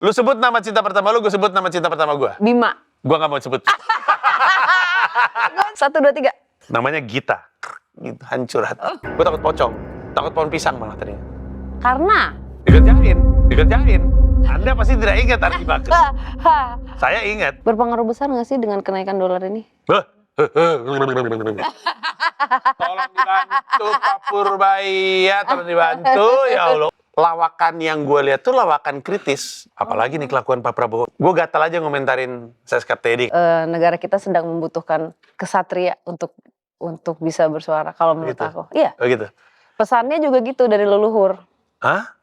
Lu sebut nama cinta pertama lu, gue sebut nama cinta pertama gue. Bima. Gue gak mau sebut. 1, 2, 3. Namanya Gita. Gitu, hancur hati. Gue takut pocong. Takut pohon pisang malah tadinya. Karena? Dikerjain. Anda pasti tidak ingat Arki Bakri. Saya ingat. Berpengaruh besar nggak sih dengan kenaikan dolar ini? Tolong dibantu Pak Purbaya, tolong dibantu ya Allah. Lawakan yang gue lihat tuh lawakan kritis. Apalagi nih kelakuan Pak Prabowo. Gue gatal aja ngomentarin Seskap Teddy. Negara kita sedang membutuhkan kesatria untuk bisa bersuara kalau menurut Gitu. aku. Iya. Oh gitu. Pesannya juga gitu dari leluhur. Hah?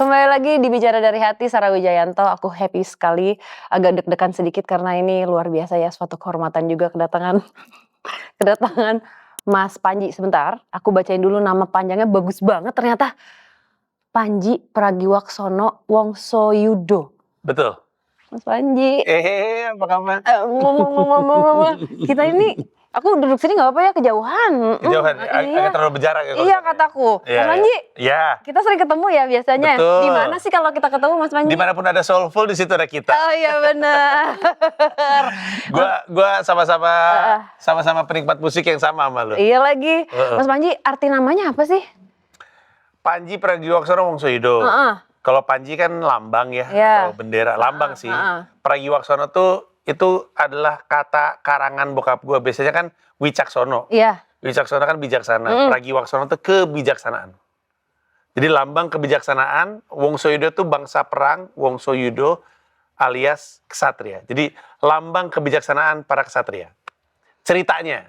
Kembali lagi di Bicara Dari Hati, Sarah Wijayanto. Aku happy sekali, agak deg-degan sedikit karena ini luar biasa ya, suatu kehormatan juga kedatangan Mas Panji. Sebentar, aku bacain dulu nama panjangnya, bagus banget ternyata. Panji Pragiwaksono Wongsoyudo. Betul. Mas Panji. Apa kabar? Kita ini, aku duduk sini nggak apa-apa ya, kejauhan. Kejauhan, Iya. agak terlalu berjarak ya. Iya kataku. Iya, Mas Panji, iya. kita sering ketemu ya biasanya. Betul. Di mana sih kalau kita ketemu Mas Panji? Dimanapun ada soulful, di situ ada kita. Oh iya benar. Gua sama-sama penikmat musik yang sama lo. Iya lagi. Mas Panji, arti namanya apa sih? Panji Pragiwaksono Wongsoyudo. Kalau Panji kan lambang ya, atau bendera, lambang sih. Pragiwaksono tuh itu adalah kata karangan bokap gue. Biasanya kan Wicaksono. Iya. Wicaksono kan bijaksana. Pragiwaksono tuh kebijaksanaan. Jadi lambang kebijaksanaan. Wongsoyudo tuh bangsa perang. Wongsoyudo alias ksatria. Jadi lambang kebijaksanaan para ksatria. Ceritanya,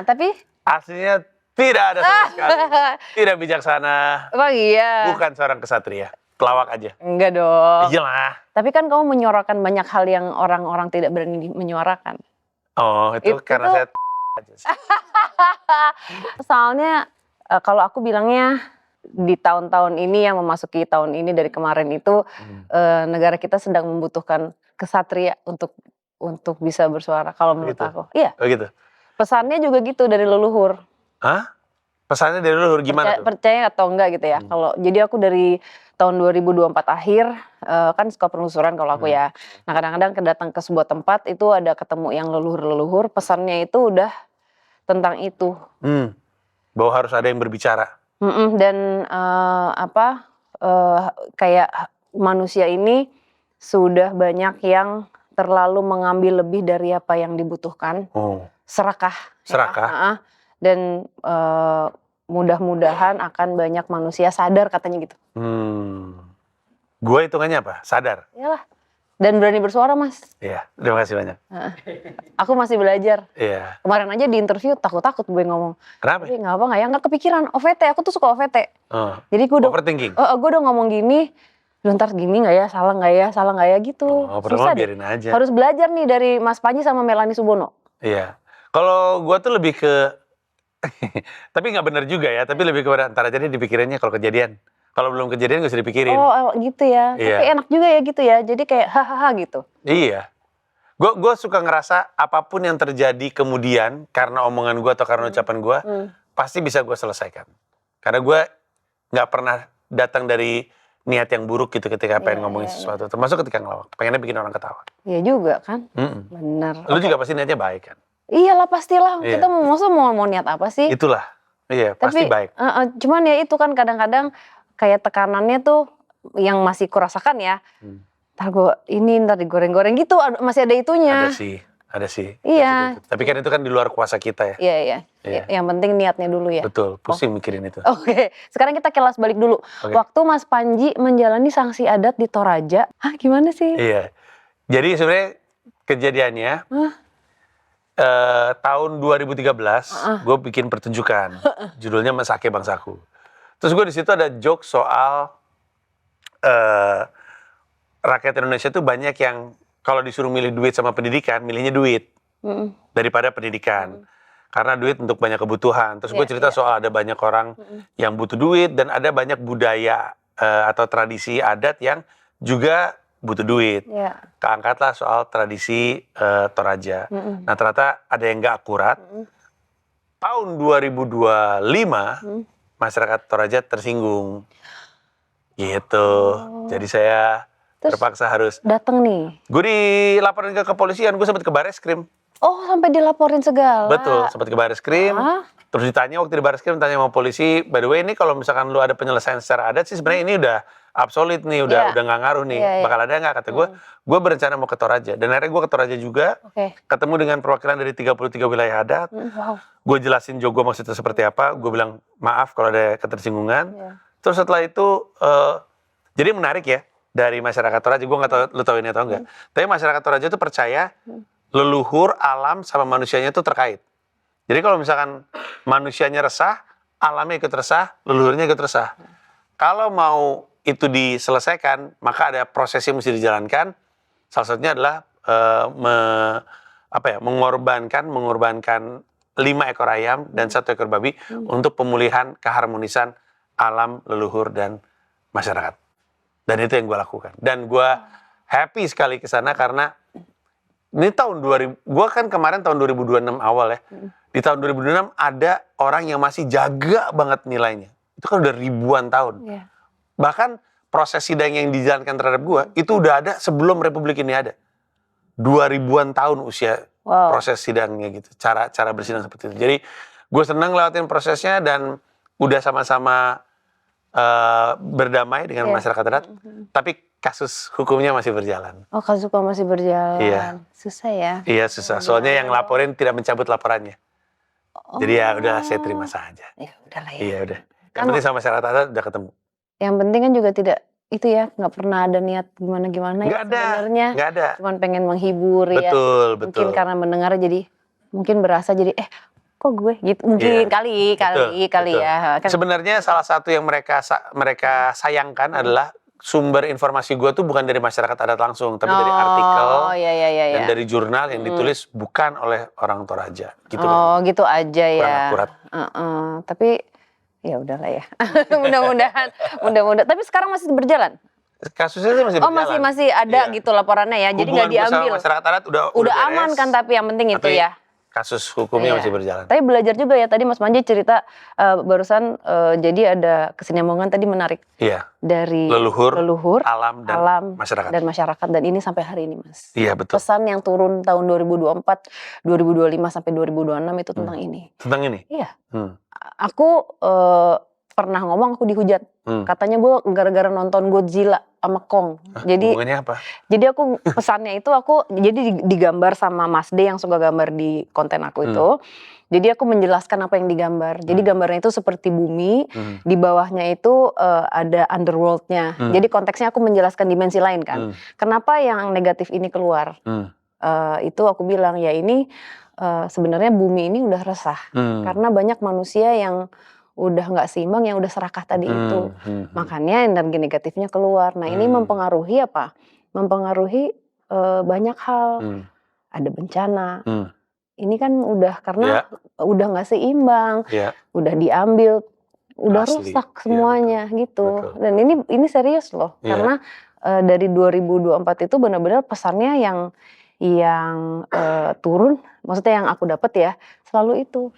Tapi aslinya tidak ada sama sekali. Tidak bijaksana. emang iya. Bukan seorang ksatria. Pelawak aja. Enggak dong. Iyalah. Tapi kan kamu menyuarakan banyak hal yang orang-orang tidak berani menyuarakan. Oh, itu karena saya aja sih. Soalnya kalau aku bilangnya di tahun-tahun ini yang memasuki tahun ini dari kemarin itu negara kita sedang membutuhkan kesatria untuk bisa bersuara kalau menurut Gitu. aku. Iya. Oh gitu. Pesannya juga gitu dari leluhur. Hah? Pesannya dari leluhur gimana tuh? Percaya atau enggak gitu ya. Kalau jadi aku dari tahun 2024 akhir kan suka penelusuran kalau aku ya. Nah kadang-kadang datang ke sebuah tempat itu ada ketemu yang leluhur-leluhur, pesannya itu udah tentang itu. Bahwa harus ada yang berbicara. Dan kayak manusia ini sudah banyak yang terlalu mengambil lebih dari apa yang dibutuhkan. Serakah. Ya. Dan mudah-mudahan akan banyak manusia sadar katanya gitu. Gue hitungannya apa? Sadar. Iyalah. Dan berani bersuara Mas. Iya, terima kasih banyak. Aku masih belajar. Iya. Kemarin aja di interview takut-takut gue ngomong. Kenapa? Tapi nggak kepikiran. OVT, aku tuh suka OVT. Jadi gue udah overthinking. Gue udah ngomong gini, ntar gini nggak ya, salah nggak ya gitu. Susah biarin aja. Harus belajar nih dari Mas Panji sama Melanie Subono. Iya. Kalau gue tuh lebih ke tapi nggak benar juga ya, tapi lebih kepada antara jadi dipikirinnya kalau kejadian. Kalau belum kejadian gak usah dipikirin. Oh gitu ya. Iya. Tapi enak juga ya gitu ya. Jadi kayak hahaha gitu. Iya. Gue suka ngerasa apapun yang terjadi kemudian karena omongan gue atau karena ucapan gue pasti bisa gue selesaikan. Karena gue nggak pernah datang dari niat yang buruk gitu ketika pengen ngomongin sesuatu. Termasuk ketika ngelawak. Pengennya bikin orang ketawa. Iya juga kan. Bener. Lu juga pasti niatnya baik kan? Iyalah pastilah. Iya. Kita mau niat apa sih? Itulah. Iya, pasti baik. Cuman ya itu kan kadang-kadang kayak tekanannya tuh yang masih kurasakan ya. Ntar digoreng-goreng gitu, masih ada itunya. Ada sih. Iya. Tapi kan itu kan di luar kuasa kita ya. Iya. Yang penting niatnya dulu ya. Betul, pusing mikirin itu. Oke, sekarang kita kilas balik dulu. Waktu Mas Panji menjalani sanksi adat di Toraja, gimana sih? Iya. Jadi sebenarnya kejadiannya tahun 2013 gue bikin pertunjukan, judulnya Mesake Bangsaku. Terus gue di situ ada joke soal rakyat Indonesia tuh banyak yang kalau disuruh milih duit sama pendidikan, milihnya duit daripada pendidikan. Karena duit untuk banyak kebutuhan. Terus gue cerita soal ada banyak orang yang butuh duit dan ada banyak budaya atau tradisi adat yang juga butuh duit. Iya. Keangkatlah soal tradisi Toraja. Nah ternyata ada yang nggak akurat. Tahun 2025 masyarakat Toraja tersinggung. Gitu. Jadi saya Terus terpaksa harus. datang nih. Gue dilaporin ke kepolisian, gue sempat ke Bareskrim. Oh, sampai dilaporin segala. Betul, sempat ke Bareskrim. Ah. Terus ditanya waktu di Bareskrim, tanya sama polisi, by the way ini kalau misalkan lu ada penyelesaian secara adat sih sebenarnya ini udah absolut nih, udah nggak ngaruh nih. Bakal ada nggak, kata gue. Gue berencana mau ke Toraja. Dan akhirnya gue ke Toraja juga, ketemu dengan perwakilan dari 33 wilayah adat. Wow. Gue jelasin juga maksudnya seperti apa. Gue bilang maaf kalau ada ketersinggungan. Terus setelah itu, jadi menarik ya dari masyarakat Toraja. Gue nggak tahu lu tahu ini atau enggak. Tapi masyarakat Toraja itu percaya leluhur, alam sama manusianya itu terkait. Jadi kalau misalkan manusianya resah, alamnya ikut resah, leluhurnya ikut resah. Kalau mau itu diselesaikan, maka ada proses yang mesti dijalankan. Salah satunya adalah mengorbankan 5 ekor ayam dan 1 ekor babi untuk pemulihan keharmonisan alam, leluhur dan masyarakat. Dan itu yang gue lakukan. Dan gue happy sekali ke sana karena ini tahun 2000, gue kan kemarin tahun 2026 awal ya. Di tahun 2026 ada orang yang masih jaga banget nilainya. Itu kan udah ribuan tahun. Bahkan proses sidang yang dijalankan terhadap gue, itu udah ada sebelum Republik ini ada. 2000-an tahun usia proses sidangnya gitu. Cara bersidang seperti itu. Jadi gue senang lewatin prosesnya dan udah sama-sama berdamai dengan masyarakat adat. Tapi kasus hukumnya masih berjalan. Oh, kasus hukum masih berjalan. Iya. Susah ya? Iya susah. Soalnya yang laporin tidak mencabut laporannya. Jadi ya udah saya terima saja. Ya udahlah ya. Iya udah. Yang penting sama masyarakat adat udah ketemu. Yang penting kan juga tidak itu ya, nggak pernah ada niat gimana-gimana ya sebenarnya. Nggak ada. Cuman pengen menghibur ya. Betul. Mungkin karena mendengar jadi mungkin berasa jadi kok gue gitu. Mungkin kali ya. Kan. Sebenarnya salah satu yang mereka sayangkan adalah sumber informasi gue tuh bukan dari masyarakat adat langsung, tapi dari artikel dan dari jurnal yang ditulis bukan oleh orang Toraja. Gitu gitu aja ya. Kurang akurat. Tapi ya udahlah ya. Mudah-mudahan. Tapi sekarang masih berjalan. Kasusnya sih masih berjalan. Masih ada gitu laporannya ya. Jadi nggak diambil. Sama masyarakat adat udah aman kan, tapi yang penting itu ya. Kasus hukumnya masih berjalan. Tapi belajar juga ya, tadi Mas Panji cerita barusan jadi ada kesinambungan tadi menarik. Iya. Dari leluhur, alam dan masyarakat. Dan ini sampai hari ini, Mas. Iya, betul. Pesan yang turun tahun 2024, 2025 sampai 2026 itu tentang ini. Tentang ini? Iya. Aku pernah ngomong, aku dihujat. Katanya gue gara-gara nonton Godzilla sama Kong. Jadi hubungannya apa? Jadi aku pesannya itu jadi digambar sama Mas D yang suka gambar di konten aku itu. Jadi aku menjelaskan apa yang digambar. Jadi gambarnya itu seperti bumi, di bawahnya itu ada underworld-nya. Jadi konteksnya aku menjelaskan dimensi lain kan. Kenapa yang negatif ini keluar? Itu aku bilang ya ini sebenarnya bumi ini udah resah. Karena banyak manusia yang udah nggak seimbang, yang udah serakah tadi itu. Makanya energi negatifnya keluar. Nah ini mempengaruhi apa? Mempengaruhi banyak hal. Ada bencana. Ini kan udah karena udah nggak seimbang, udah diambil, udah rusak semuanya gitu. Betul. Dan ini serius loh, karena dari 2024 itu benar-benar pesannya yang turun, maksudnya yang aku dapat ya selalu itu.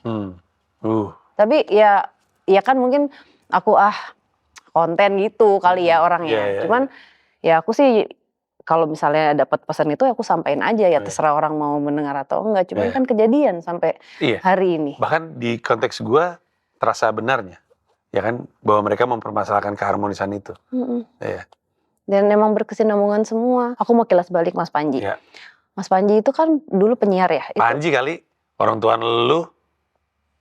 Tapi ya kan mungkin aku konten gitu kali ya orangnya. Cuman ya aku sih kalau misalnya dapat pesan itu aku sampaikan aja ya, terserah orang mau mendengar atau enggak. Cuman kan kejadian sampai hari ini. Bahkan di konteks gue terasa benarnya, ya kan, bahwa mereka mempermasalahkan keharmonisan itu. Dan emang berkesinambungan semua. Aku mau kilas balik Mas Panji. Mas Panji itu kan dulu penyiar ya. Panji kali, orang tua lu.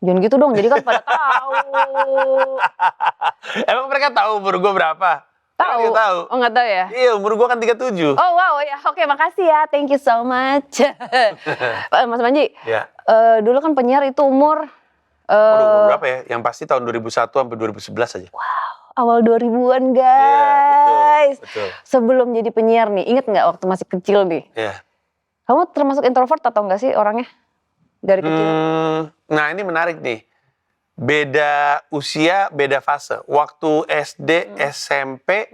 Jangan gitu dong, jadi kan pada tahu. Emang mereka tahu umur gue berapa? Tahu. Oh nggak tahu ya? Iya, umur gue kan 37. Oh wow, ya oke, makasih ya, thank you so much. Mas Panji, dulu kan penyiar itu umur berapa ya? Yang pasti tahun 2001 sampai 2011 aja. Wow, awal 2000-an guys. Iya, betul. Sebelum jadi penyiar nih, inget nggak waktu masih kecil nih? Iya. Kamu termasuk introvert atau enggak sih orangnya? Dari kecil? Nah ini menarik nih. Beda usia, beda fase. Waktu SD, SMP,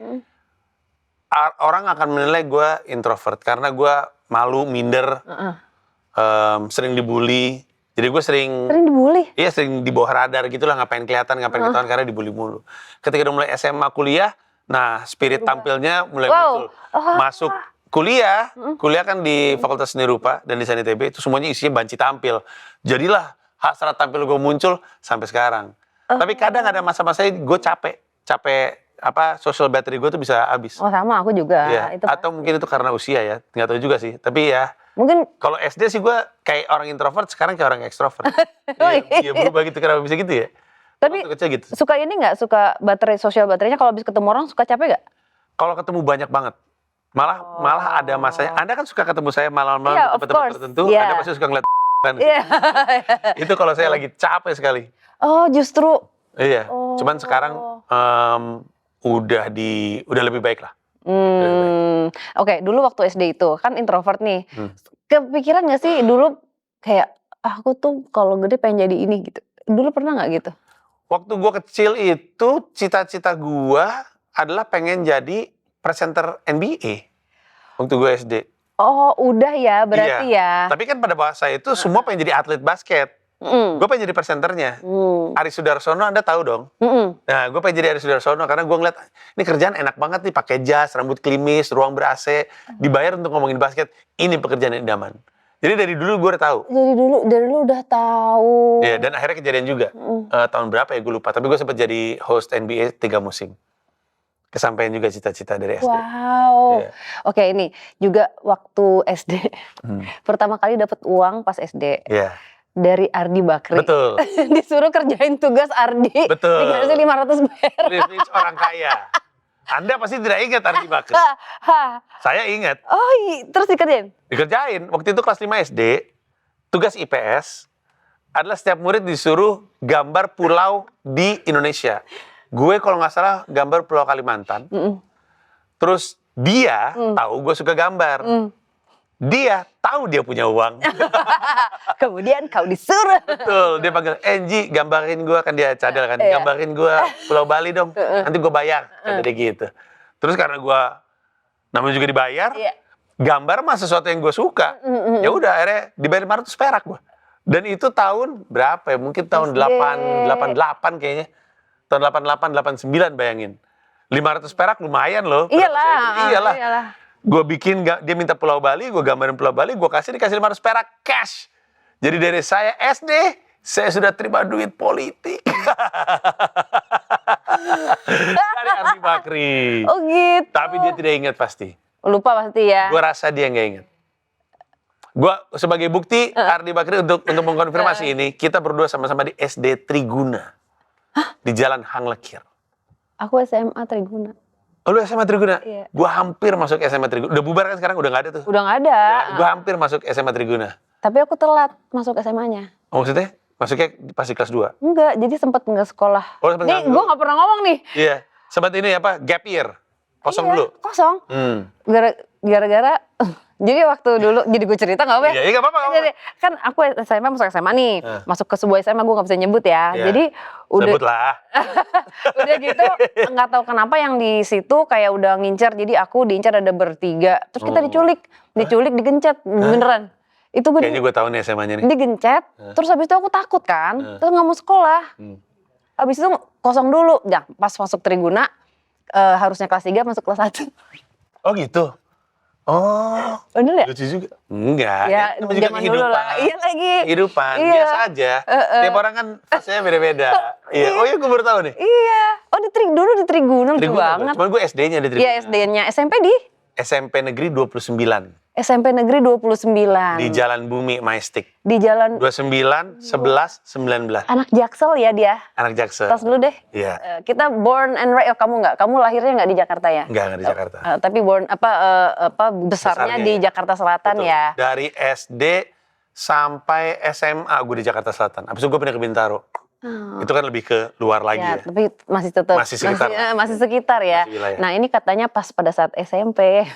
orang akan menilai gue introvert karena gue malu, minder, sering dibully. Jadi gue sering dibully. Iya, sering di bawah radar gitulah, ngapain kelihatan karena dibully mulu. Ketika udah mulai SMA kuliah, nah spirit tampilnya mulai muncul. Masuk kuliah kan di Fakultas Seni Rupa dan Desain ITB, itu semuanya isinya banci tampil. Jadilah hasrat tampil gue muncul sampai sekarang. Tapi kadang ada masa-masa gue capek social battery gue tuh bisa habis. Oh sama, aku juga. Iya. Itu Atau mungkin itu karena usia ya, nggak tahu juga sih. Tapi ya mungkin kalau SD sih gue kayak orang introvert, sekarang kayak orang ekstrovert. Iya, berubah gitu, kenapa bisa gitu ya? Tapi waktu kecil gitu. suka ini nggak, suka sosial baterainya kalau habis ketemu orang suka capek nggak? Kalau ketemu banyak banget. Malah ada masanya. Anda kan suka ketemu saya malam-malam Iya, di of tempat-tempat course. tertentu. Iya. Anda pasti suka ngeliat kan. Iya. Itu kalau saya lagi capek sekali. Oh justru. Iya. Oh. Cuman sekarang udah lebih baik lah. Oke, dulu waktu SD itu kan introvert nih. Kepikiran nggak sih dulu kayak aku tuh kalau gede pengen jadi ini gitu. Dulu pernah nggak gitu? Waktu gue kecil itu cita-cita gue adalah pengen jadi presenter NBA. Waktu gue SD. Oh udah ya berarti Iya. ya. Tapi kan pada bahasa itu semua pengen jadi atlet basket. Gue pengen jadi presenternya. Ari Sudarsono Anda tahu dong? Nah, gue pengen jadi Ari Sudarsono karena gue ngeliat ini kerjaan enak banget nih, pakai jas, rambut klimis, ruang ber-AC, dibayar untuk ngomongin basket. Ini pekerjaan yang idaman. Jadi dari dulu gue udah tahu. Dari dulu udah tahu. Iya, dan akhirnya kejadian juga. Tahun berapa ya gue lupa. Tapi gue sempat jadi host NBA 3 musim. Kesampaian juga cita-cita dari SD. Wow. Iya. Oke, ini juga waktu SD. Pertama kali dapat uang pas SD. Iya. Dari Ardi Bakri. Betul. Disuruh kerjain tugas Ardi. Betul. Dikasih 500 perak. Privilege orang kaya. Anda pasti tidak ingat Ardi Bakri. Saya ingat. Oh, terus dikerjain? Dikerjain. Waktu itu kelas 5 SD, tugas IPS adalah setiap murid disuruh gambar pulau di Indonesia. Gue kalau nggak salah gambar Pulau Kalimantan. Terus dia tahu gue suka gambar. Dia tahu dia punya uang. Kemudian kau disuruh. Betul, dia panggil, Enji gambarin gue, kan dia cadel kan, gambarin gue Pulau Bali dong, nanti gue bayar, kata dia gitu. Terus karena gue namanya juga dibayar, gambar mah sesuatu yang gue suka, ya udah akhirnya dibayar 500 perak gue. Dan itu tahun berapa ya? Mungkin tahun 88 kayaknya, tahun 88, 89 bayangin. 500 perak lumayan loh. Iyalah. Gue bikin, dia minta Pulau Bali, gue gambarin Pulau Bali, gue dikasih 500 perak cash. Jadi dari saya SD, saya sudah terima duit politik. Dari Ardi Bakri. Oh gitu. Tapi dia tidak ingat pasti. Lupa pasti ya. Gue rasa dia nggak ingat. Gue sebagai bukti Ardi Bakri untuk mengkonfirmasi ini, kita berdua sama-sama di SD Triguna. Di Jalan Hang Lekir. Aku SMA Triguna. Oh, lu SMA Triguna? Iya. Gue hampir masuk SMA Triguna. Udah bubar kan sekarang? Udah nggak ada tuh? Udah nggak ada. Gue hampir masuk SMA Triguna. Tapi aku telat masuk SMA-nya. Oh, maksudnya? Masuknya pas di kelas 2? Enggak, jadi sempat nggak sekolah. Oh, sempet Nih, nggak gue nggak pernah ngomong nih. Iya. Sempat ini apa? Gap year. Kosong Iya, dulu. Kosong. Gara-gara jadi waktu dulu, jadi gue cerita nggak apa ya? Iya, nggak apa-apa. Jadi kan aku SMA masuk SMA nih, masuk ke sebuah SMA gue nggak bisa nyebut ya. Iya. Jadi udah Sebut lah. udah gitu nggak tahu kenapa yang di situ kayak udah ngincer, jadi aku diincar ada bertiga, terus kita diculik digencet beneran. Itu gue Kayaknya gue tahu nih SMA-nya nih. digencet, terus habis itu aku takut kan, terus nggak mau sekolah. Habis itu kosong dulu, ya pas masuk Triguna harusnya kelas 3 masuk kelas 1. Oh gitu. Oh, Bener ya? lucu juga. Enggak, Ya, itu juga zaman dulu lah. Iya lagi. Kehidupan, Iya. biasa aja. Tiap orang kan fasenya beda-beda. Iya. Oh iya, gue baru tahu nih. Iya. Oh dulu di Triguna lucu banget. Cuman gue SD-nya di Triguna. Iya SD-nya, SMP di? SMP Negeri 29. SMP Negeri 29. Di Jalan Bumi, Majestic. Di jalan 29, 11, 19. anak Jaksel ya dia. Anak Jaksel. Tas dulu deh. Iya. Kita born and raised, kamu nggak? Kamu lahirnya nggak di Jakarta ya? Enggak di Jakarta. Tapi besarnya di ya. Jakarta Selatan. Betul. Ya. Dari SD sampai SMA gue di Jakarta Selatan. Habis itu gue pindah ke Bintaro. Itu kan lebih ke luar lagi ya. Tapi masih tetap Masih sekitar. masih sekitar ya. Masih wilayah. Nah, ini katanya pas pada saat SMP,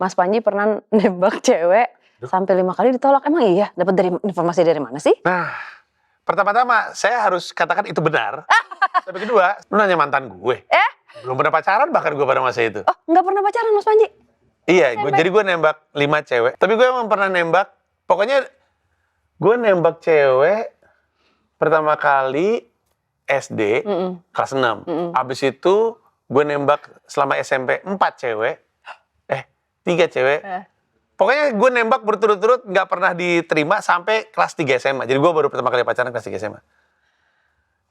Mas Panji pernah nembak cewek sampai 5 kali ditolak. Emang iya? Dapat informasi dari mana sih? Nah, pertama-tama saya harus katakan itu benar. Tapi kedua, lu nanya mantan gue. Belum pernah pacaran bahkan gue pada masa itu. Oh, nggak pernah pacaran Mas Panji? Iya, jadi gue nembak 5 cewek. Tapi gue emang pernah nembak, pokoknya gue nembak cewek pertama kali SD kelas 6. Abis itu gue nembak selama SMP 4 cewek. 3 cewek. Pokoknya gue nembak berturut-turut gak pernah diterima sampai kelas 3 SMA. Jadi gue baru pertama kali pacaran kelas 3 SMA.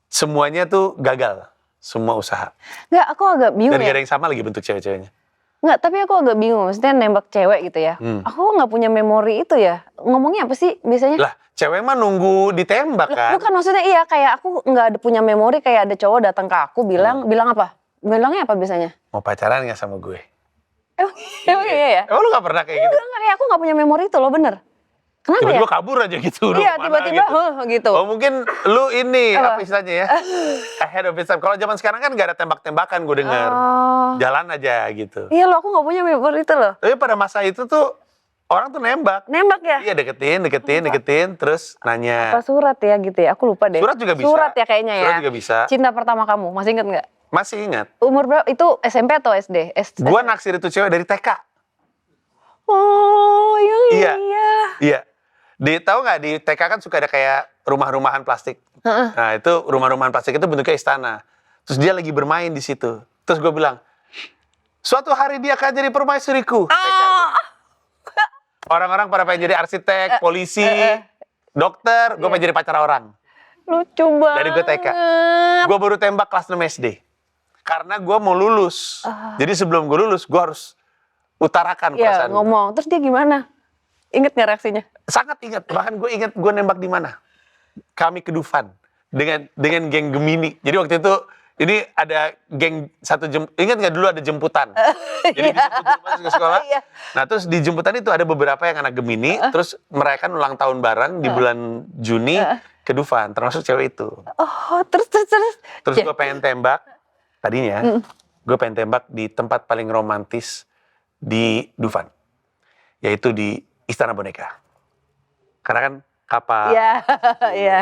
Semuanya tuh gagal. Semua usaha. Nggak, aku agak bingung Dan ya. gak ada yang sama lagi bentuk cewek-ceweknya. Nggak, tapi aku agak bingung. Maksudnya nembak cewek gitu ya. Aku nggak punya memori itu ya. Ngomongnya apa sih biasanya? Lah, cewek mah nunggu ditembak kan? Bukan, maksudnya iya kayak aku nggak ada punya memori kayak ada cowok datang ke aku bilang apa? Bilangnya apa biasanya? Mau pacaran gak sama gue? Emang iya ya? Emang lu gak pernah kayak gitu? Enggak, kayak aku nggak punya memori itu loh, bener. Kenapa ya? Tiba-tiba kabur aja gitu. Iya, Mana tiba-tiba gitu. Oh mungkin lu ini, Apa? apa istilahnya ya? Ahead of its time. Kalau zaman sekarang kan gak ada tembak-tembakan gue dengar. Oh. Jalan aja gitu. Iya loh, aku nggak punya memori itu loh. Tapi pada masa itu tuh, orang tuh nembak. Nembak ya? Iya, deketin, terus nanya. Apa surat ya gitu ya? Aku lupa deh. Surat juga bisa. Surat ya kayaknya ya. Surat juga bisa. Cinta pertama kamu, masih inget nggak? Masih ingat. Umur berapa? Itu SMP atau SD? Gue naksir itu cewek dari TK. Oh, yang Iya. iya. Iya. Tahu nggak di TK kan suka ada kayak rumah-rumahan plastik. Nah itu rumah-rumahan plastik itu bentuknya istana. Terus dia lagi bermain di situ. Terus gue bilang, suatu hari dia akan jadi permaisuriku. TK gue. Orang-orang pada pengen jadi arsitek, polisi, dokter. Gue pengen jadi pacar orang. Lucu banget. Dari gue TK. Gue baru tembak kelas 6 SD. Karena gue mau lulus. Jadi sebelum gue lulus, gue harus utarakan Iya, perasaan gue. ngomong. Terus dia gimana? Ingat nggak reaksinya? Sangat ingat. Bahkan gue ingat gue nembak di mana. Kami ke Dufan dengan geng Gemini. Jadi waktu itu ini ada geng ingat nggak dulu ada jemputan. Jadi dijemput masuk ke sekolah. Iya. Nah terus di jemputan itu ada beberapa yang anak Gemini. Terus mereka kan ulang tahun bareng di bulan Juni ke Dufan. Termasuk cewek itu. Oh, terus. Terus gue pengen tembak. Tadinya gue pengen tembak di tempat paling romantis di Dufan. Yaitu di Istana Boneka. Karena kan kapal. Iya, iya.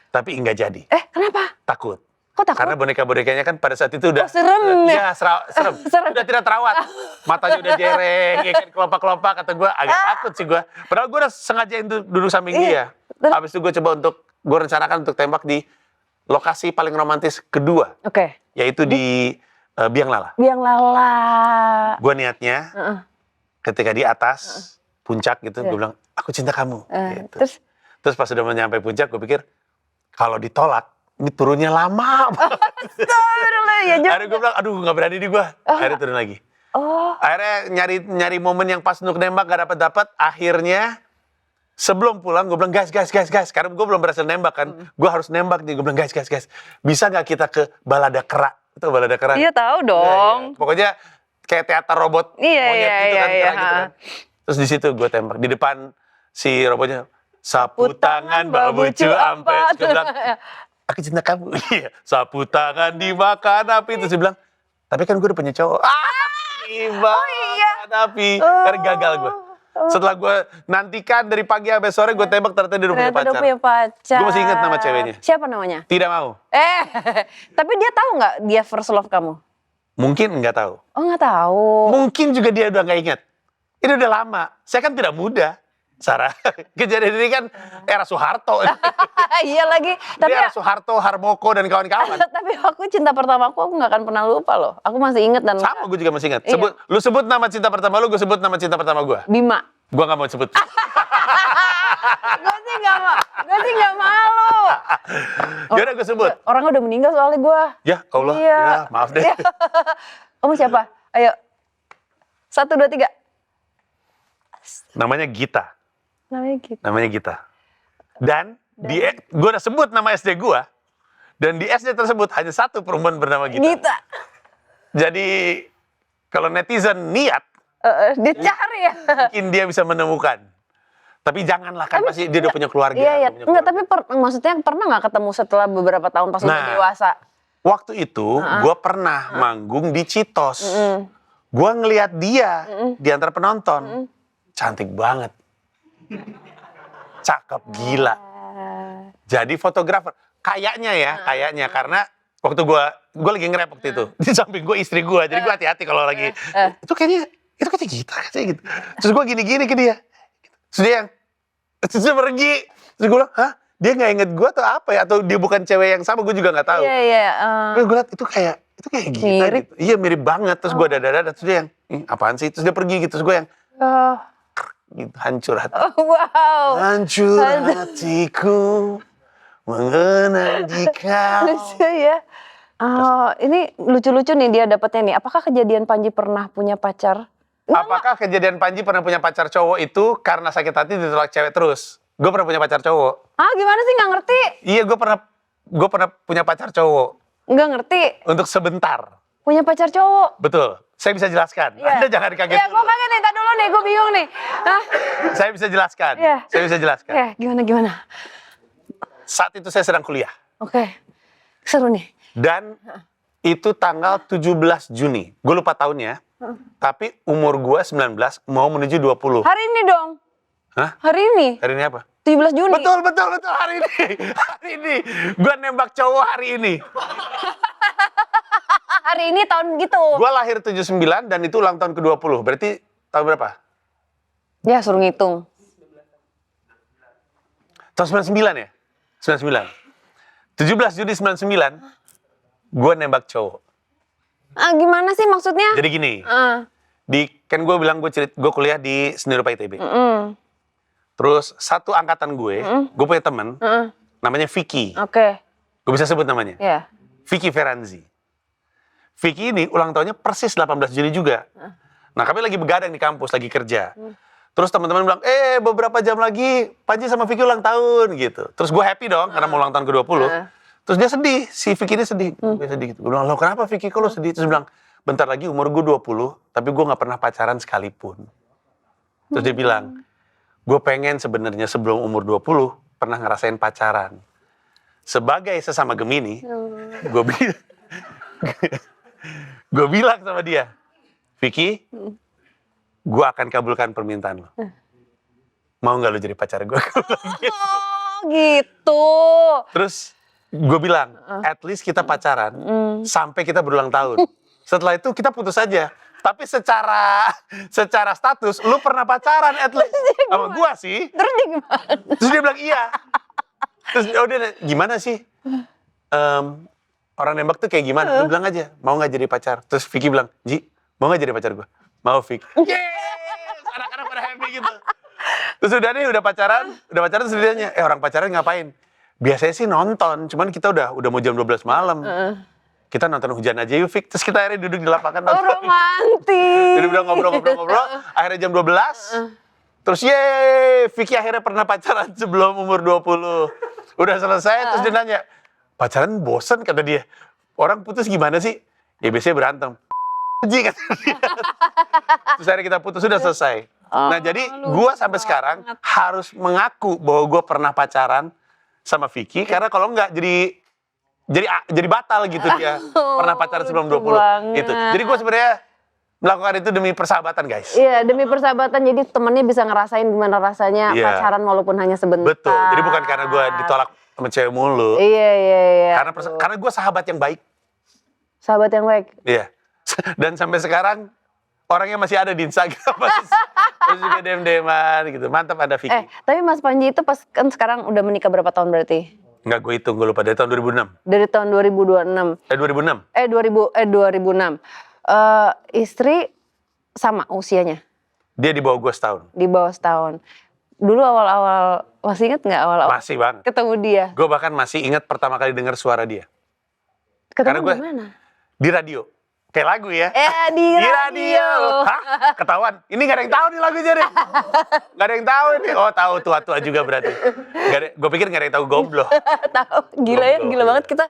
Tapi nggak jadi. Kenapa? Takut. Kok takut? Karena boneka-bonekanya kan pada saat itu udah serem ya? Iya, serem. Udah tidak terawat. Matanya udah jereng, ya kan kelopak-kelopak. Kata gue agak takut sih gue. Padahal gue udah sengaja duduk samping dia. Habis itu gue coba gue rencanakan untuk tembak di lokasi paling romantis kedua. Oke. Yaitu di Biang Lala. Biang Lala. Gue niatnya ketika di atas puncak gitu, gue bilang, aku cinta kamu. Gitu. Terus pas sudah menyampai puncak, gue pikir kalau ditolak, ini turunnya lama banget. Ya, Akhirnya gue bilang, aduh nggak berani di gue. Akhirnya turun lagi. Akhirnya nyari momen yang pas untuk nembak gak dapat. Akhirnya sebelum pulang gue bilang gas. Karena gue belum berhasil nembak kan. Gue harus nembak nih. Gue bilang gas. Bisa nggak kita ke Balada Kera? Itu Balada Kera. Iya tahu dong. Ya. Pokoknya kayak teater robot monyet gitu kan. Iya. Gitu kan. Terus di situ gue tembak. Di depan si robotnya. Sapu tangan babucu ampet. Gue bilang, aku cinta kamu. Iya. Sapu tangan dimakan api. Terus dia bilang, tapi kan gue udah punya cowok. Dimakan api. Karena gagal gue. Setelah gue nantikan dari pagi sampai sore, gue tembak ternyata dia udah punya pacar. Gue masih ingat nama ceweknya. Siapa namanya? Tidak mau. Tapi dia tahu nggak dia first love kamu? Mungkin nggak tahu. Oh, nggak tahu. Mungkin juga dia udah nggak ingat. Ini udah lama. Saya kan tidak muda. Sarah, kejadian ini kan era Soeharto. Iya lagi. Tapi era Soeharto, Harmoko, dan kawan-kawan. Tapi aku cinta pertama aku nggak akan pernah lupa loh. Aku masih ingat dan sama, gue juga masih ingat. Iya. Lu sebut nama cinta pertama lu, gue sebut nama cinta pertama gue. Bima. Gue nggak mau sebut. Gue sih nggak malu. Yaudah gue sebut. Orangnya udah meninggal soalnya gue. Ya Allah, Iya. ya maaf deh. Kamu siapa? Ayo. 1, 2, 3. Namanya Gita. Namanya gitu. Dan gue udah sebut nama SD gue. Dan di SD tersebut hanya satu perempuan bernama Gita. Gita. Jadi kalau netizen niat, Dicari ya. mungkin dia bisa menemukan. Tapi janganlah kan pasti dia udah punya keluarga. Iya. udah punya Enggak, keluarga. tapi maksudnya pernah nggak ketemu setelah beberapa tahun pas udah dewasa? Waktu itu gue pernah manggung di Citos. Gue ngelihat dia di antara penonton. Cantik banget. Cakep gila. Jadi fotografer. Kayaknya karena Waktu gue lagi nge-rap waktu itu. Di samping gue istri gue, jadi gue hati-hati kalau lagi. Itu kayaknya kita katanya gitu. Terus gue gini-gini ke dia. Terus dia pergi. Terus gue bilang, hah? Dia nggak inget gue atau apa ya? Atau dia bukan cewek yang sama? Gue juga nggak tahu. Iya. Terus gue liat itu kayak kita Mirip. gitu. Iya mirip banget. Terus gue dada. Terus dia yang, apaan sih? Terus dia pergi gitu. Terus gue yang, gitu, hancur hati. Wow. Hancur hatiku mengenang kau. Lucu ya. Ini lucu-lucu nih dia dapetnya nih. Apakah kejadian Panji pernah punya pacar? Apakah kejadian Panji pernah punya pacar cowok itu karena sakit hati ditolak cewek terus? Gue pernah punya pacar cowok. Gimana sih, nggak ngerti? Iya, gue pernah punya pacar cowok. Nggak ngerti. Untuk sebentar. Punya pacar cowok. Betul. Saya bisa jelaskan. Iya. Anda jangan kaget Iya, gue kaget nih. Tadi dulu nih, gue bingung nih. Saya bisa jelaskan. Iya. Saya bisa jelaskan. Iya, gimana? Saat itu saya sedang kuliah. Oke. Seru nih. Dan itu tanggal 17 Juni. Gue lupa tahunnya. Tapi umur gue 19 mau menuju 20. Hari ini dong. Hah? Hari ini. Hari ini apa? 17 Juni. Betul. Hari ini. Hari ini. Gue nembak cowok hari ini. Hari ini tahun gitu. Gue lahir 79 dan itu ulang tahun ke-20. Berarti tahun berapa? Ya, suruh ngitung. Tahun 99 ya? 99. 17 Juni 99, gue nembak cowok. Gimana sih maksudnya? Jadi gini, kan gue bilang gue kuliah di Seni Rupa ITB. Terus satu angkatan gue punya teman, namanya Vicky. Oke. Gue bisa sebut namanya. Ya. Vicky Feranzi. Vicky ini ulang tahunnya persis 18 Juni juga. Nah, kami lagi begadang di kampus, lagi kerja. Terus teman-teman bilang, beberapa jam lagi Panji sama Vicky ulang tahun gitu. Terus gue happy dong karena mau ulang tahun ke-20. Terus dia sedih, si Vicky ini sedih. Dia sedih gitu. Gue bilang, lo kenapa Vicky kok lo sedih? Terus dia bilang, bentar lagi umur gue 20, tapi gue gak pernah pacaran sekalipun. Terus dia bilang, gue pengen sebenarnya sebelum umur 20 pernah ngerasain pacaran. Sebagai sesama Gemini, gue bilang sama dia, Vicky, gue akan kabulkan permintaan lo. Mau gak lo jadi pacar gue? Oh, gitu. Terus gue bilang, at least kita pacaran sampai kita berulang tahun. Setelah itu kita putus aja. Tapi secara status, lu pernah pacaran at least. Sama gue sih. Terus dia gimana? Terus dia bilang iya. Terus dia gimana sih? Orang nembak tuh kayak gimana? Lu bilang aja, mau gak jadi pacar? Terus Vicky bilang, Ji, mau gak jadi pacar gue? Mau, Vicky. Yes! Anak-anak pada happy gitu. Terus udah pacaran terus dia nanya, orang pacaran ngapain? Biasanya sih nonton, cuman kita udah mau jam 12 malam. Kita nonton hujan aja yuk, Vicky. Terus kita akhirnya duduk di lapangan nonton. Romantis. Jadi udah ngobrol. Akhirnya jam 12. Terus Vicky akhirnya pernah pacaran sebelum umur 20. Udah selesai, terus dia nanya, pacaran bosen kata dia. Orang putus gimana sih? Ya biasanya berantem. Kata dia. Terus akhirnya kita putus, sudah selesai. Nah jadi gue sampai sekarang harus mengaku bahwa gue pernah pacaran sama Vicky. Karena kalau enggak jadi batal gitu dia. Pernah pacaran sebelum 20. Gitu. Jadi gue sebenarnya melakukan itu demi persahabatan, guys. Iya, demi persahabatan. Jadi temennya bisa ngerasain gimana rasanya pacaran walaupun hanya sebentar. Betul. Jadi bukan karena gue ditolak sama cewek mulu. Iya. Karena gue sahabat yang baik. Sahabat yang baik. Iya. Dan sampai sekarang orangnya masih ada di Instagram. Masih juga DM-DMan gitu. Mantap ada Vicky. Tapi Mas Panji itu pas kan sekarang udah menikah berapa tahun berarti? Enggak, gue hitung, gue lupa. Dari tahun 2006. Dari tahun 2026. 2006. 2006. Istri sama usianya? Dia di bawah gue setahun. Di bawah setahun. Dulu awal-awal, masih inget nggak awal-awal? Masih banget. Ketemu dia? Gue bahkan masih ingat pertama kali dengar suara dia. Ketemu di mana? Di radio. Kayak lagu ya. Di radio. Hah? Ketahuan. Ini gak ada yang tahu nih lagunya nih. Gak ada yang tahu nih. Oh tahu, tua-tua juga berarti. Gue pikir gak ada yang tahu Gombloh. Tahu. Gila ya, gila banget kita.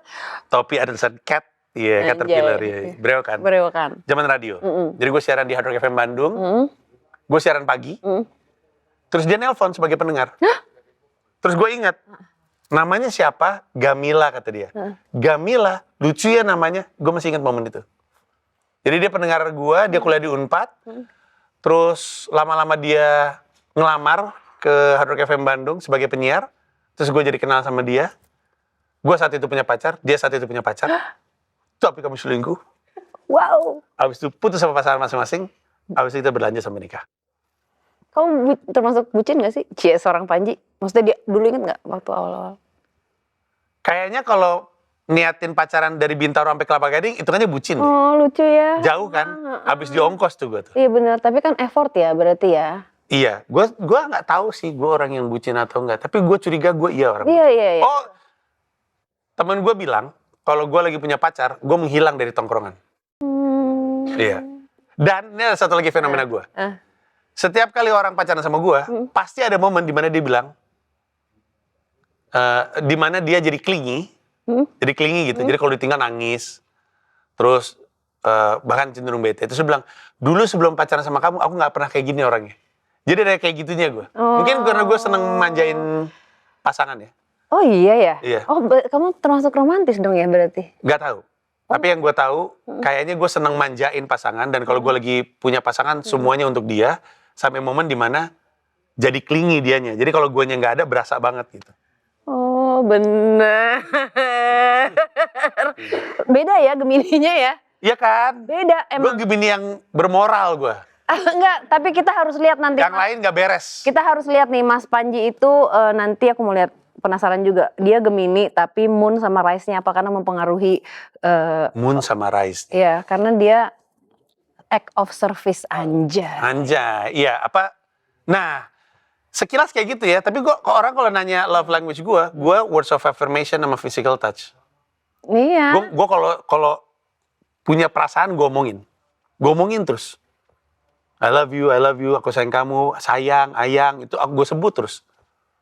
Topi Anderson Cat. Iya, Caterpillar. Iya. Berewokan. Zaman radio. Jadi gue siaran di Hard Rock FM Bandung. Gue siaran pagi. Terus dia nelpon sebagai pendengar. Terus gue ingat. Namanya siapa? Gamila kata dia. Gamila, lucu ya namanya. Gue masih ingat momen itu. Jadi dia pendengar gue, dia kuliah di Unpad. Terus lama-lama dia ngelamar ke Hard Rock FM Bandung sebagai penyiar. Terus gue jadi kenal sama dia. Gue saat itu punya pacar, dia saat itu punya pacar. tapi kamu selingkuh. Wow. Habis itu putus sama pasangan masing-masing. Habis itu kita berlanjut sampai nikah. Kamu termasuk bucin gak sih? Cie, seorang Panji. Maksudnya dia dulu inget gak waktu awal-awal? Kayaknya kalau niatin pacaran dari Bintaro sampai Kelapa Gading, hitungannya bucin deh. Oh, lucu ya. Jauh kan? Habis diongkos tuh gue tuh. Iya benar, tapi kan effort ya berarti ya. Iya, gue nggak tahu sih gue orang yang bucin atau enggak. Tapi gue curiga gue orang. Iya, iya, iya. Oh, temen gue bilang kalau gue lagi punya pacar, gue menghilang dari tongkrongan. Iya. Dan ini ada satu lagi fenomena gue. Setiap kali orang pacaran sama gue, pasti ada momen di mana dia bilang, di mana dia jadi clingy, jadi clingy gitu. Jadi kalau ditinggal nangis, terus bahkan cenderung bete. Terus dia bilang, dulu sebelum pacaran sama kamu, aku nggak pernah kayak gini orangnya. Jadi ada kayak gitunya gue. Mungkin karena gue seneng manjain pasangan ya. Oh iya ya? Iya. Oh kamu termasuk romantis dong ya berarti? Gak tahu. Tapi yang gue tahu, kayaknya gue seneng manjain pasangan. Dan kalau gue lagi punya pasangan, semuanya untuk dia. Sampai momen dimana jadi clingy dianya. Jadi kalau guanya nggak ada, berasa banget gitu. Oh benar. Beda ya Gemininya ya? Iya kan? Beda emang. Gue Gemini yang bermoral gue. Enggak, tapi kita harus lihat nanti. Yang lain nggak beres. Kita harus lihat nih Mas Panji itu nanti aku mau lihat, penasaran juga. Dia Gemini tapi Moon sama Rise-nya apa karena mempengaruhi Moon sama Rise. Iya, karena dia act of service anjay. Anjay, iya apa? Nah, sekilas kayak gitu ya. Tapi orang kalau nanya love language gue words of affirmation sama physical touch. Iya. Gue kalau punya perasaan gue omongin terus. I love you, aku sayang kamu, sayang, ayang, itu gue sebut terus.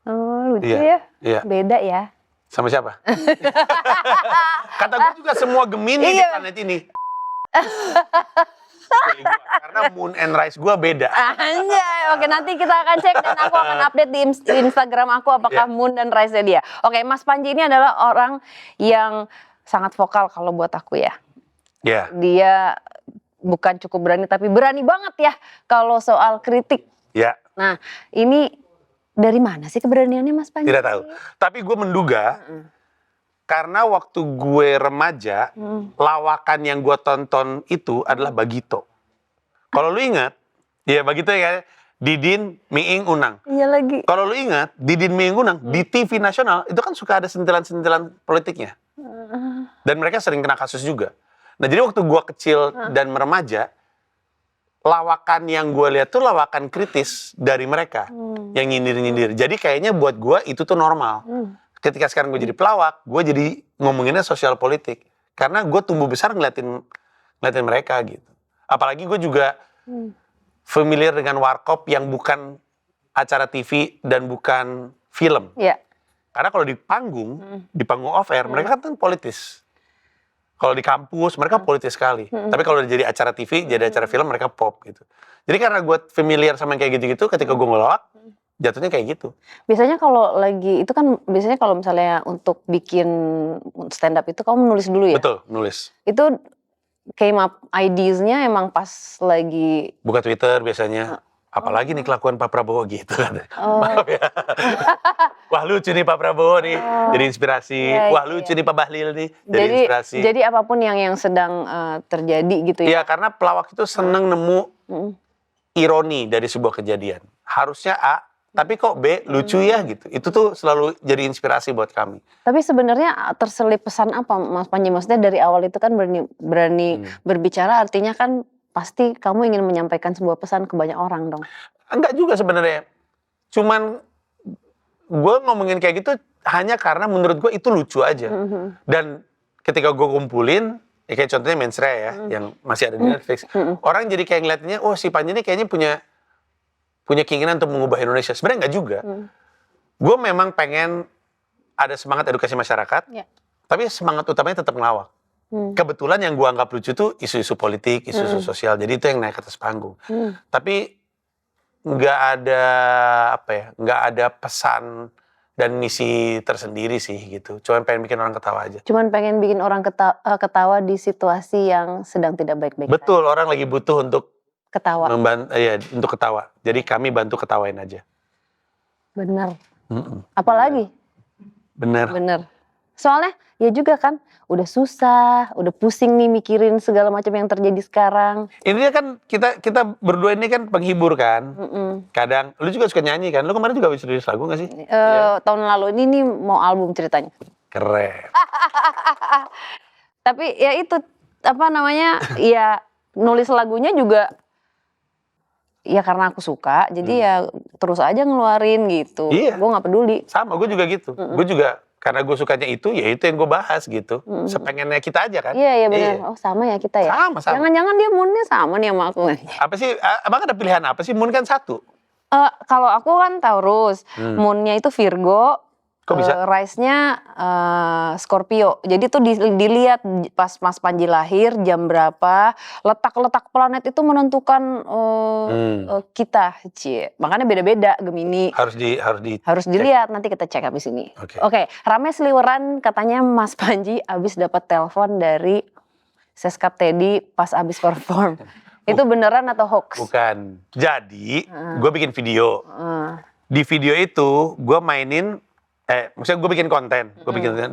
Oh, lucu Iya, ya. iya. Beda ya. Sama siapa? Kata gue juga semua Gemini di planet ini. Karena Moon and Rise gue beda. Anjay, oke nanti kita akan cek dan aku akan update di Instagram aku apakah Moon dan Rise-nya dia. Oke, Mas Panji ini adalah orang yang sangat vokal kalau buat aku ya. Iya. Dia bukan cukup berani tapi berani banget ya kalau soal kritik. Ya. Nah, ini dari mana sih keberaniannya Mas Panji? Tidak tahu. Tapi gue menduga karena waktu gue remaja, lawakan yang gue tonton itu adalah Bagito. Kalau lu ingat, ya Bagito ya, Didin, Miing, Unang. Iya lagi. Kalau lu ingat, Didin, Miing, Unang di TV nasional itu kan suka ada sentilan-sentilan politiknya. Dan mereka sering kena kasus juga. Nah jadi waktu gue kecil dan meremaja, lawakan yang gue lihat tuh lawakan kritis dari mereka yang nyindir-nyindir. Jadi kayaknya buat gue itu tuh normal. Ketika sekarang gue jadi pelawak, gue jadi ngomonginnya sosial politik. Karena gue tumbuh besar ngeliatin mereka gitu. Apalagi gue juga familiar dengan warkop yang bukan acara TV dan bukan film. Iya. Karena kalau di panggung off air, mereka kan politis. Kalau di kampus, mereka politis sekali. Tapi kalau jadi acara TV, jadi acara film, mereka pop gitu. Jadi karena gue familiar sama yang kayak gitu-gitu, ketika gue ngelawak, jatuhnya kayak gitu. Biasanya kalau lagi, itu kan biasanya kalau misalnya untuk bikin stand up itu kamu nulis dulu ya? Betul, nulis. Itu came up ideas-nya emang pas lagi... Buka Twitter biasanya. Apalagi nih kelakuan Pak Prabowo gitu kan. Maaf ya. Wah lucu nih Pak Prabowo nih, jadi inspirasi. Iya, Wah iya. lucu nih Pak Bahlil nih, jadi inspirasi. Jadi apapun yang sedang terjadi gitu ya? Iya, karena pelawak itu seneng nemu ironi dari sebuah kejadian. Harusnya A, tapi kok B, lucu ya gitu. Itu tuh selalu jadi inspirasi buat kami. Tapi sebenarnya terselip pesan apa Mas Panji? Maksudnya dari awal itu kan berani berbicara, artinya kan pasti kamu ingin menyampaikan sebuah pesan ke banyak orang dong. Enggak juga sebenarnya. Cuman gue ngomongin kayak gitu hanya karena menurut gue itu lucu aja. Dan ketika gue kumpulin, ya kayak contohnya Mensrea ya, yang masih ada di Netflix. Orang jadi kayak ngeliatnya, oh si Panji ini kayaknya punya keinginan untuk mengubah Indonesia. Sebenarnya enggak juga. Gue memang pengen ada semangat edukasi masyarakat, tapi semangat utamanya tetap ngelawak. Kebetulan yang gue anggap lucu tuh isu-isu politik, isu-isu sosial. Jadi itu yang naik ke atas panggung. Tapi nggak ada pesan dan misi tersendiri sih gitu. Cuman pengen bikin orang ketawa aja. Cuman pengen bikin orang ketawa di situasi yang sedang tidak baik-baik. Betul, orang lagi butuh untuk ketawa. Untuk ketawa. Jadi kami bantu ketawain aja. Bener. Apalagi? Bener. Soalnya ya juga kan udah susah, udah pusing nih mikirin segala macam yang terjadi sekarang. Intinya kan kita berdua ini kan penghibur kan. Kadang lu juga suka nyanyi kan? Lu kemarin juga habis rilis lagu gak sih? Tahun lalu ini nih mau album ceritanya. Keren. Tapi ya itu apa namanya? Ya nulis lagunya juga ya karena aku suka, jadi ya terus aja ngeluarin gitu. Iya. Gue nggak peduli. Sama, gue juga gitu. Gue juga karena gue sukanya itu, ya itu yang gue bahas gitu. Sepengennya kita aja kan. Iya benar. Oh sama ya kita ya. Sama. Jangan-jangan dia moodnya sama nih sama aku. Apa sih, abang ada pilihan apa sih? Moon kan satu. Kalau aku kan Taurus, moonnya itu Virgo. Kok bisa? Rise-nya Scorpio. Jadi tuh dilihat pas Mas Panji lahir jam berapa, letak-letak planet itu menentukan kita. Cie. Makanya beda-beda Gemini. Harus Dilihat, nanti kita cek habis ini. Oke. Oke, rame seliweran katanya Mas Panji abis dapat telepon dari Seskap Teddy pas abis perform. Itu beneran atau hoax? Bukan. Jadi, gue bikin video. Di video itu, gue mainin maksudnya gue bikin konten.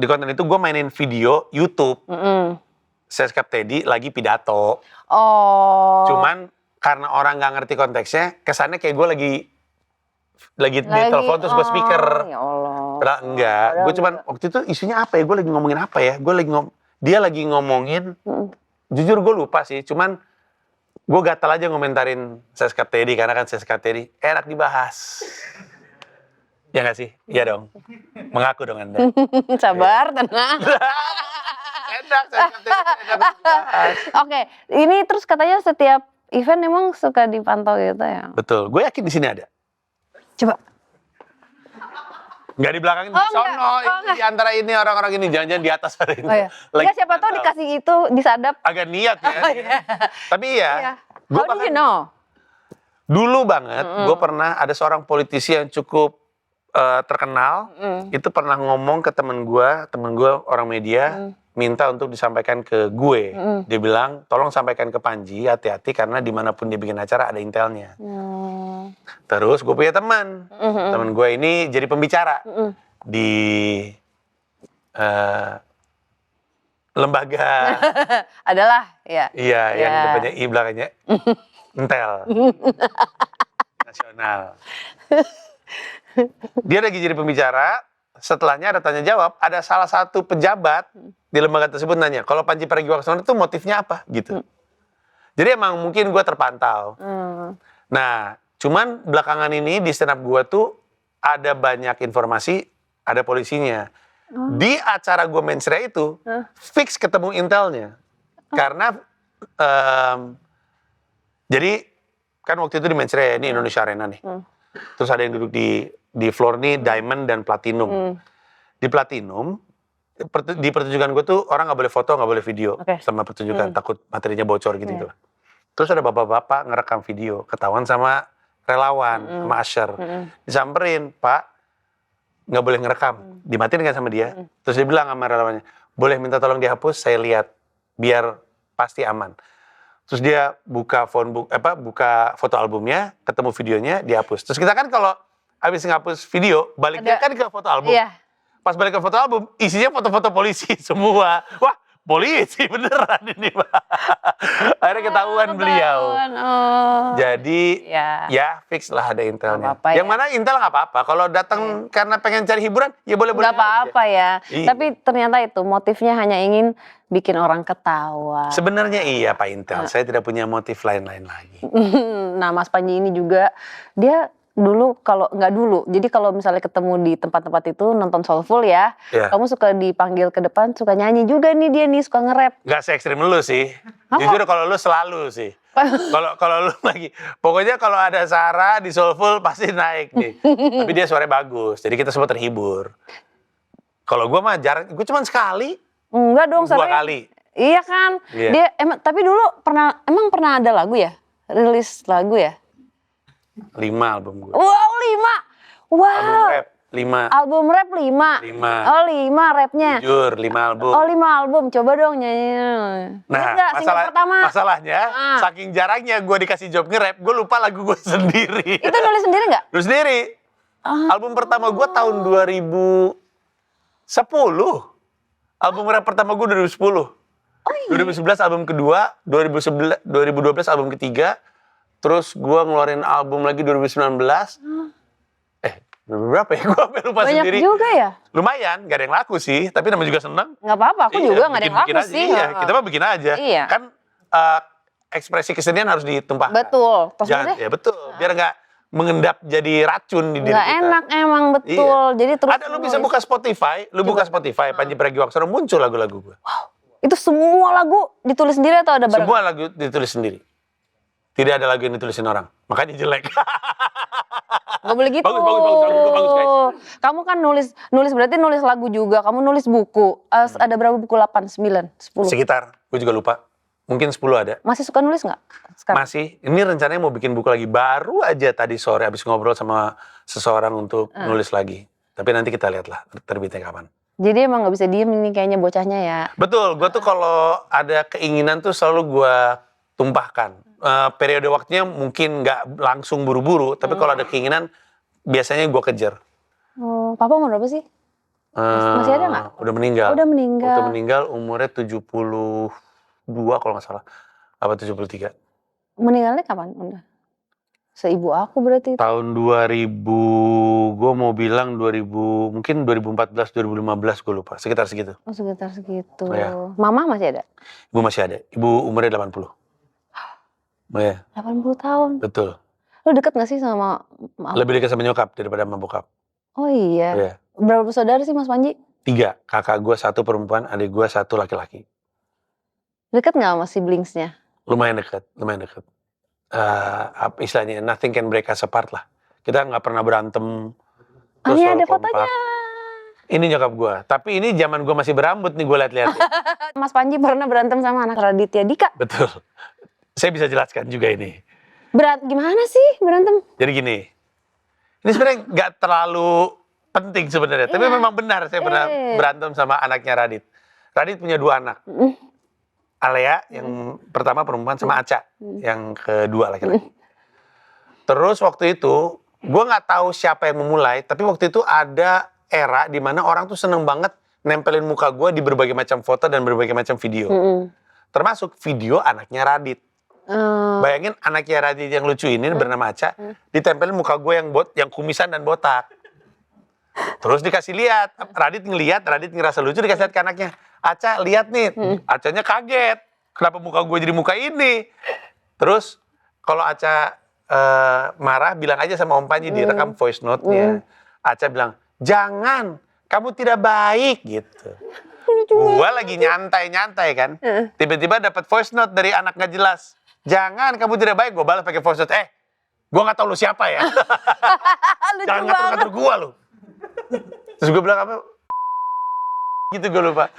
Di konten itu gue mainin video YouTube. Seskap Teddy lagi pidato. Oh. Cuman karena orang nggak ngerti konteksnya, kesannya kayak gue lagi di telepon terus gue speaker. Ya Allah. Padahal enggak. Gue cuman waktu itu isunya apa ya? Gue lagi ngomongin apa ya? Dia lagi ngomongin. Jujur gue lupa sih. Cuman gue gatal aja ngomentarin Seskap Teddy karena kan Seskap Teddy enak dibahas. Ya nggak sih? Iya dong. Mengaku dong Anda. Sabar, tenang. Enak, Seskap Teddy enak dibahas. Oke, ini terus katanya setiap event emang suka dipantau gitu ya? Betul. Gue yakin di sini ada. Coba. Nggak di belakang, di sono. Ini di antara ini orang-orang ini. Jangan-jangan di atas ada ini. Oh iya. Enggak, siapa tahu dikasih itu disadap. Agak niat ya. Tapi iya. How do you know? Dulu banget, gue pernah ada seorang politisi yang cukup terkenal. Itu pernah ngomong ke temen gue orang media. Minta untuk disampaikan ke gue. Dia bilang, tolong sampaikan ke Panji, hati-hati karena dimanapun dia bikin acara ada intelnya. Terus gue punya teman gue ini jadi pembicara di lembaga. Adalah, ya. Iya, yang depannya I, belakangnya Intel. Nasional. Dia lagi jadi pembicara. Setelahnya ada tanya jawab, ada salah satu pejabat di lembaga tersebut nanya, kalau Panji Pragiwaksono itu motifnya apa? Gitu. Jadi emang mungkin gue terpantau. Nah, cuman belakangan ini di stand up gue tuh ada banyak informasi, ada polisinya. Di acara gue mensreya itu, fix ketemu intelnya. Karena, jadi kan waktu itu di mensreya, ini Indonesia Arena nih. Terus ada yang duduk di floor nih diamond dan platinum. Di platinum, di pertunjukan gue tuh orang nggak boleh foto, nggak boleh video selama pertunjukan, takut materinya bocor gitu. Terus ada bapak-bapak ngerekam video, ketahuan sama relawan, sama usher. Disamperin, Pak, nggak boleh ngerekam, dimatiin kan sama dia. Terus dia bilang sama relawannya, boleh minta tolong dihapus, saya lihat, biar pasti aman. Terus dia buka foto albumnya, ketemu videonya, dihapus. Terus kita kan kalau habis ngapus video, baliknya kan ke foto album. Iya. Pas balik ke foto album, isinya foto-foto polisi semua. Wah, polisi beneran ini, Pak. Akhirnya ketahuan beliau. Jadi, ya fix lah ada intelnya. Apa-apa, yang mana intel nggak apa-apa. Kalau datang karena pengen cari hiburan, ya boleh-boleh nggak apa-apa ya. Iya. Tapi ternyata itu motifnya hanya ingin bikin orang ketawa. Sebenarnya iya Pak Intel, saya tidak punya motif lain-lain lagi. Nah Mas Panji ini juga, dia dulu jadi kalau misalnya ketemu di tempat-tempat itu nonton Soulful ya, kamu suka dipanggil ke depan, suka nyanyi juga nih suka nge-rap. Gak se-ekstrim lu sih, jujur kalau lu selalu sih. Kalau lu lagi, pokoknya kalau ada Sarah di Soulful pasti naik nih. Tapi dia suaranya bagus, jadi kita semua terhibur. Kalau gue mah jarang, gue cuma sekali. Enggak dong, 2 kali. Iya kan, dia tapi dulu pernah ada lagu ya, rilis lagu ya. 5 album gue. Wow, 5. Wow. Album rap 5. Album rap 5. Oh 5 rapnya. Jujur 5 album. Oh 5 album, coba dong nyanyi. Nah, masalahnya saking jarangnya gue dikasih job nge-rap, gue lupa lagu gue sendiri. Itu nulis sendiri nggak? Nulis sendiri. Album pertama gue tahun 2010. Album rap pertama gue 2010. 2011 album kedua, 2012 album ketiga. Terus gue ngeluarin album lagi 2019. Berapa ya? Gue sampai lupa Banyak sendiri. juga ya? Lumayan, gak ada yang laku sih. Tapi namanya juga seneng. Nggak apa-apa, aku juga nggak ada yang laku bikin aja. sih. Iya, kita mah bikin aja. Iya. Kan ekspresi kesenian harus ditumpahkan. Betul. Terus Jangan, deh. ya betul. Biar nggak mengendap jadi racun di diri Nggak kita. enak emang, betul. Iya. Jadi terus Ada lu bisa buka Spotify, Panji Pragiwaksono, muncul lagu-lagu gue. Itu semua lagu ditulis sendiri atau ada bareng? Semua lagu ditulis sendiri. Tidak ada lagu yang ditulisin orang. Makanya jelek. Gak boleh gitu. Bagus, lagu bagus, guys. Kamu kan nulis berarti nulis lagu juga. Kamu nulis buku. Ada berapa buku? 8, 9, 10? Sekitar, gue juga lupa. Mungkin 10 ada. Masih suka nulis nggak sekarang? Masih. Ini rencananya mau bikin buku lagi. Baru aja tadi sore habis ngobrol sama seseorang untuk nulis lagi. Tapi nanti kita lihat lah terbitnya kapan. Jadi emang nggak bisa diem ini kayaknya bocahnya ya. Betul, gue tuh kalau ada keinginan tuh selalu gue tumpahkan. Periode waktunya mungkin nggak langsung buru-buru, tapi kalau ada keinginan biasanya gue kejar. Oh, papa umur berapa sih? Masih ada nggak? Udah meninggal. Udah meninggal. Waktu meninggal umurnya 72 kalau nggak salah. Apa 73. Meninggalnya kapan? Udah. Seibu aku berarti. Tahun 2000, gue mau bilang 2000, mungkin 2014, 2015 gue lupa. Sekitar segitu. Oh, sekitar segitu. Iya. Mama masih ada? Ibu masih ada. Ibu umurnya 80. Oh, ya, 80 tahun. betul. Lu deket gak sih sama Lebih dekat sama nyokap daripada sama bokap. Oh iya. Iya. Berapa bersaudara sih Mas Panji? 3. Kakak gue 1 perempuan, adik gue 1 laki-laki. Deket gak sama siblingsnya? Lumayan dekat. Istilahnya nothing can break us apart lah. Kita nggak pernah berantem. Terus Iya, ada selalu fotonya. kompak. Ini nyokap gue. Tapi ini zaman gue masih berambut nih, gue lihat-lihat. Mas Panji pernah berantem sama anak Raditya Dika. Betul. Saya bisa jelaskan juga ini. Gimana sih berantem? Jadi gini. Ini sebenarnya nggak terlalu penting sebenarnya. Tapi memang benar saya pernah berantem sama anaknya Radit. Radit punya 2 anak. Alea yang pertama perempuan sama Aca yang kedua laki-laki. Terus waktu itu gue nggak tahu siapa yang memulai, tapi waktu itu ada era di mana orang tuh seneng banget nempelin muka gue di berbagai macam foto dan berbagai macam video. Termasuk video anaknya Radit. Bayangin anaknya Radit yang lucu ini bernama Aca ditempelin muka gue yang kumisan dan botak. Terus dikasih lihat, Radit ngeliat, Radit ngerasa lucu, dikasih lihat ke anaknya. Aca lihat nih, Acanya kaget. Kenapa muka gue jadi muka ini? Terus kalau Aca marah, bilang aja sama Om Panji, direkam voice note-nya. Aca bilang, jangan, kamu tidak baik gitu. Gue lagi nyantai-nyantai kan. Tiba-tiba dapat voice note dari anak nggak jelas. Jangan, kamu tidak baik. Gue balas pakai voice note. Gue nggak tahu lu siapa ya. Jangan ngatur-ngatur gue lu. Terus gue bilang apa? Gitu gue lupa.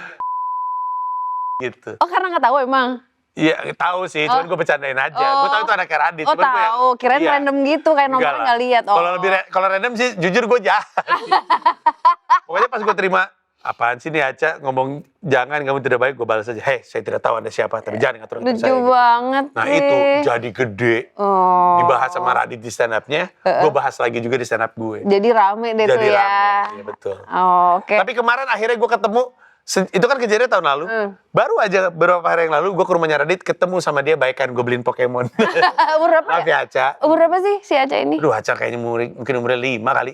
Gitu. Oh, karena nggak tahu emang? Iya, tahu sih. Cuman gue bercandain aja. Gue tahu itu anaknya Radit. Oh, tahu. Kirain random gitu, kayak nomornya nggak lihat. Kalau random sih, jujur gue jahat. Pokoknya pas gue terima, apaan sih nih Aca ngomong jangan, kamu tidak baik, gue balas aja. Hei, saya tidak tahu Anda siapa, tapi jangan ngatur-ngatur saya. Lucu banget Nah sih. itu jadi gede. Dibahas sama Radit di stand up-nya, gue bahas lagi juga di stand up gue. Jadi rame deh tuh ya. Rame, iya betul. Oke. Tapi kemarin akhirnya gue ketemu, itu kan kejadian tahun lalu. Baru aja beberapa hari yang lalu gue ke rumahnya Radit, ketemu sama dia, baikan gue beliin Pokemon. Umur berapa? Maaf ya Aca. Umur berapa sih si Aca ini? Aduh Aca kayaknya mungkin umurnya 5 kali.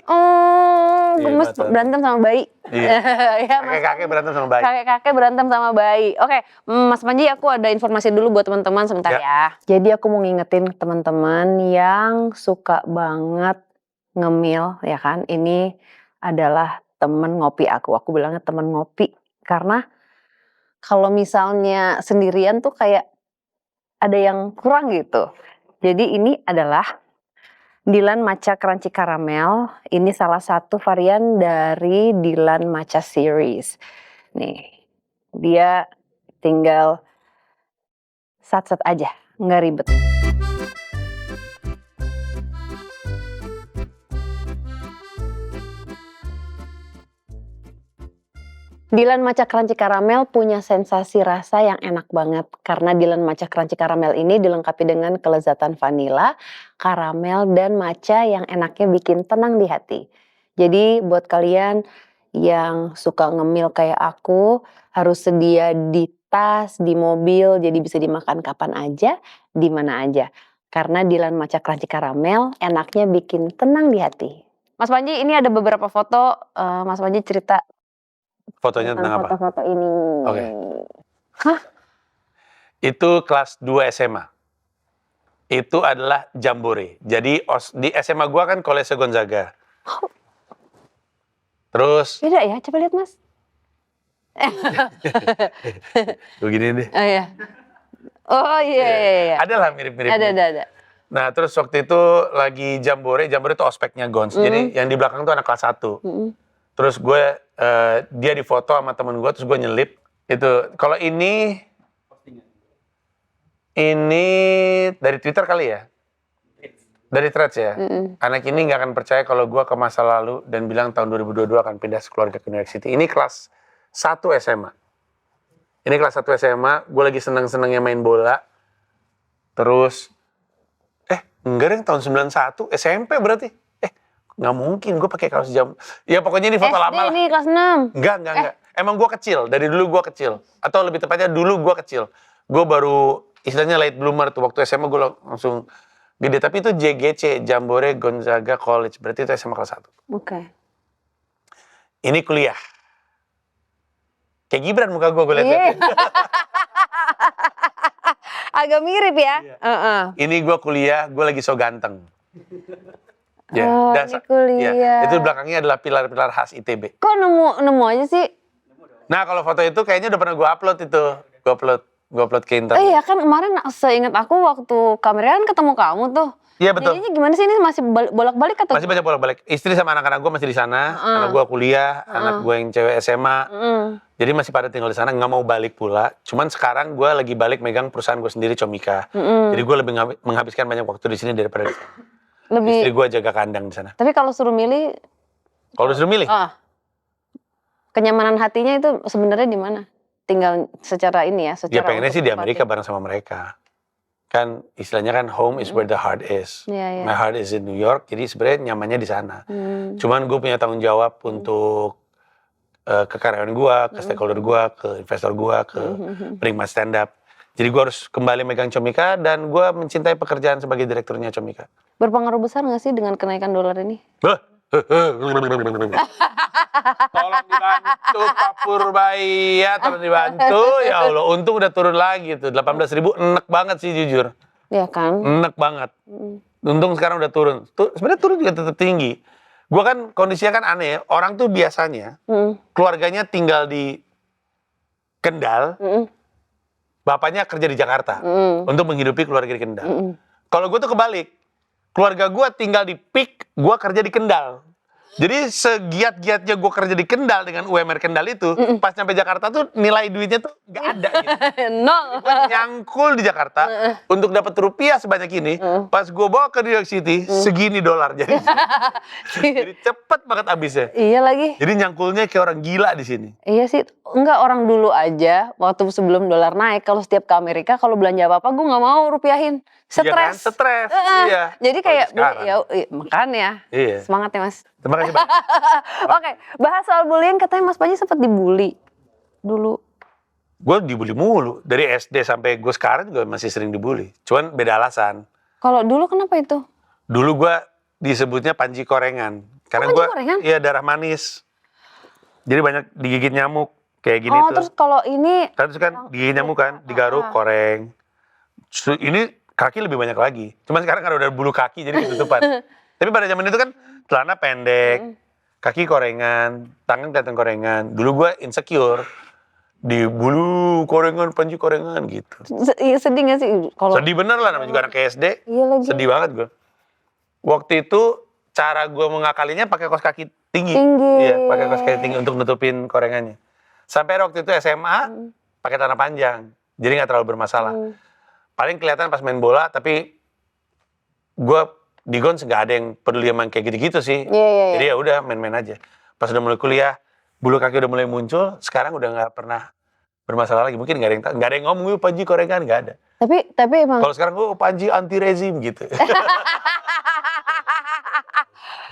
Gemes berantem sama bayi. Iya. Ya, Mas. Kakek-kakek berantem sama bayi. Kakek-kakek berantem sama bayi. Oke, Mas Panji, aku ada informasi dulu buat teman-teman sebentar ya. Jadi aku mau ngingetin teman-teman yang suka banget ngemil, ya kan. Ini adalah temen ngopi aku. Aku bilangnya temen ngopi. Karena kalau misalnya sendirian tuh kayak ada yang kurang gitu. Jadi ini adalah Dylan Matcha Crunchy Caramel. Ini salah satu varian dari Dylan Matcha Series. Nih, dia tinggal sat-sat aja, nggak ribet. Dylan Matcha Crunchy Caramel punya sensasi rasa yang enak banget. Karena Dylan Matcha Crunchy Caramel ini dilengkapi dengan kelezatan vanila, karamel, dan matcha yang enaknya bikin tenang di hati. Jadi buat kalian yang suka ngemil kayak aku harus sedia di tas, di mobil, jadi bisa dimakan kapan aja, di mana aja. Karena Dilan Matcha Crunchy Caramel enaknya bikin tenang di hati. Mas Panji, ini ada beberapa foto, Mas Panji cerita Fotonya tentang tentang apa? foto-foto ini. Oke. Hah? Itu kelas 2 SMA. Itu adalah jambore. Jadi di SMA gua kan Kolese Gonzaga. Terus Beda ya? Coba lihat Mas. begini deh. Oh iya. Oh iya, iya. Adalah mirip-mirip. Ada. Nah, terus waktu itu lagi jambore itu ospeknya Gons. Jadi yang di belakang tuh anak kelas 1. Terus gue dia difoto sama temen gue, terus gue nyelip. Itu kalau ini dari Twitter kali ya? Dari Threads ya? Anak ini nggak akan percaya kalau gue ke masa lalu dan bilang tahun 2022 akan pindah sekeluarga ke New York City. Ini kelas 1 SMA. Ini kelas 1 SMA, gue lagi seneng-senengnya main bola. Terus, enggak deh, tahun 91, SMP berarti. Nggak mungkin, gue pakai kaos jam. Ya pokoknya ini foto SD lama lah. ini kelas 6. Enggak. Emang gue kecil, dari dulu gue kecil. Atau lebih tepatnya dulu gue kecil. Gue baru, istilahnya late bloomer tuh. Waktu SMA gue langsung gede. Tapi itu JGC, Jambore Gonzaga College. Berarti itu SMA kelas 1. Oke. Ini kuliah. Kayak Gibran muka gue liat. Agak mirip ya. Ini gue kuliah, gue lagi so ganteng. Oh, ini kuliah. Ya, itu belakangnya adalah pilar-pilar khas ITB. Kok nemu aja sih? Nah, kalau foto itu kayaknya udah pernah gue upload itu. Gue upload ke internet. Iya kan kemarin seingat aku waktu kameran ketemu kamu tuh. Iya betul. Jadinya gimana sih ini masih bolak-balik atau? Masih banyak bolak-balik. Istri sama anak-anak gue masih di sana. Anak gue kuliah, anak gue yang cewek SMA. Jadi masih pada tinggal di sana, nggak mau balik pula. Cuman sekarang gue lagi balik megang perusahaan gue sendiri, Comika. Jadi gue lebih menghabiskan banyak waktu di sini daripada di sana. Istri gue jaga kandang di sana. Tapi kalau suruh milih, kenyamanan hatinya itu sebenarnya di mana? Tinggal secara ini ya, secara. Dia pengennya sih di Amerika bareng sama mereka. Kan istilahnya kan home is where the heart is. My heart is in New York, jadi sebenarnya nyamannya di sana. Cuman gue punya tanggung jawab untuk ke karyawan gue, ke stakeholder gue, ke investor gue, ke penikmat stand up. Jadi gue harus kembali megang Comika dan gue mencintai pekerjaan sebagai direkturnya Comika. Berpengaruh besar nggak sih dengan kenaikan dolar ini? Tolong dibantu Pak Purbaya, tolong dibantu. Ya Allah, untung udah turun lagi tuh. 18.000 enek banget sih jujur. Iya kan? Enek banget. Untung sekarang udah turun. Sebenarnya turun juga tetap tinggi. Gua kan kondisinya kan aneh ya. Orang tuh biasanya keluarganya tinggal di Kendal. Bapaknya kerja di Jakarta untuk menghidupi keluarga di Kendal. Kalau gue tuh kebalik. Keluarga gue tinggal di Pik, gue kerja di Kendal. Jadi segiat-giatnya gue kerja di Kendal dengan UMR Kendal itu, pas nyampe Jakarta tuh nilai duitnya tuh nggak ada gitu. Nol. Gue nyangkul di Jakarta untuk dapat rupiah sebanyak ini, pas gue bawa ke New York City, segini dolar. Jadi cepet banget habisnya. Iya lagi. Jadi nyangkulnya kayak orang gila di sini. Iya sih, enggak orang dulu aja waktu sebelum dolar naik, kalau setiap ke Amerika kalau belanja apa-apa gue nggak mau rupiahin. Stres. Iya kan? Stres. Iya. Jadi kayak ya makanya. Iya. Semangat ya Mas. Terima kasih Pak. Oke, bahas soal bullying, katanya Mas Panji sempat dibully dulu. Gue dibully mulu. Dari SD sampai gue sekarang juga masih sering dibully. Cuman beda alasan. Kalau dulu kenapa itu? Dulu gue disebutnya Panji Korengan. Karena gue iya darah manis. Jadi banyak digigit nyamuk. Kayak gini tuh. Terus kalau ini. Terus kan digigit nyamuk kan. Digaruk, koreng. Ini kaki lebih banyak lagi. Cuman sekarang kan udah bulu kaki jadi ketutupan. Tapi pada zaman itu kan celana pendek, kaki korengan, tangan kelihatan korengan. Dulu gue insecure. Di bulu korengan, Panji Korengan gitu. Sedih gak sih? Sedih bener lah, namanya juga anak SD. Iya lagi. Sedih banget gue. Waktu itu cara gue mengakalinya pakai kaos kaki tinggi. Iya, pakai kaos kaki tinggi untuk nutupin korengannya. Sampai waktu itu SMA pakai celana panjang. Jadi gak terlalu bermasalah. Paling kelihatan pas main bola, tapi gue di Gons nggak ada yang peduli sama kayak gitu-gitu sih. Jadi ya udah main-main aja. Pas udah mulai kuliah, bulu kaki udah mulai muncul. Sekarang udah nggak pernah bermasalah lagi. Mungkin nggak ada yang ngomong Panji Korengan, nggak ada. Tapi emang. Kalau sekarang gue Panji anti rezim gitu.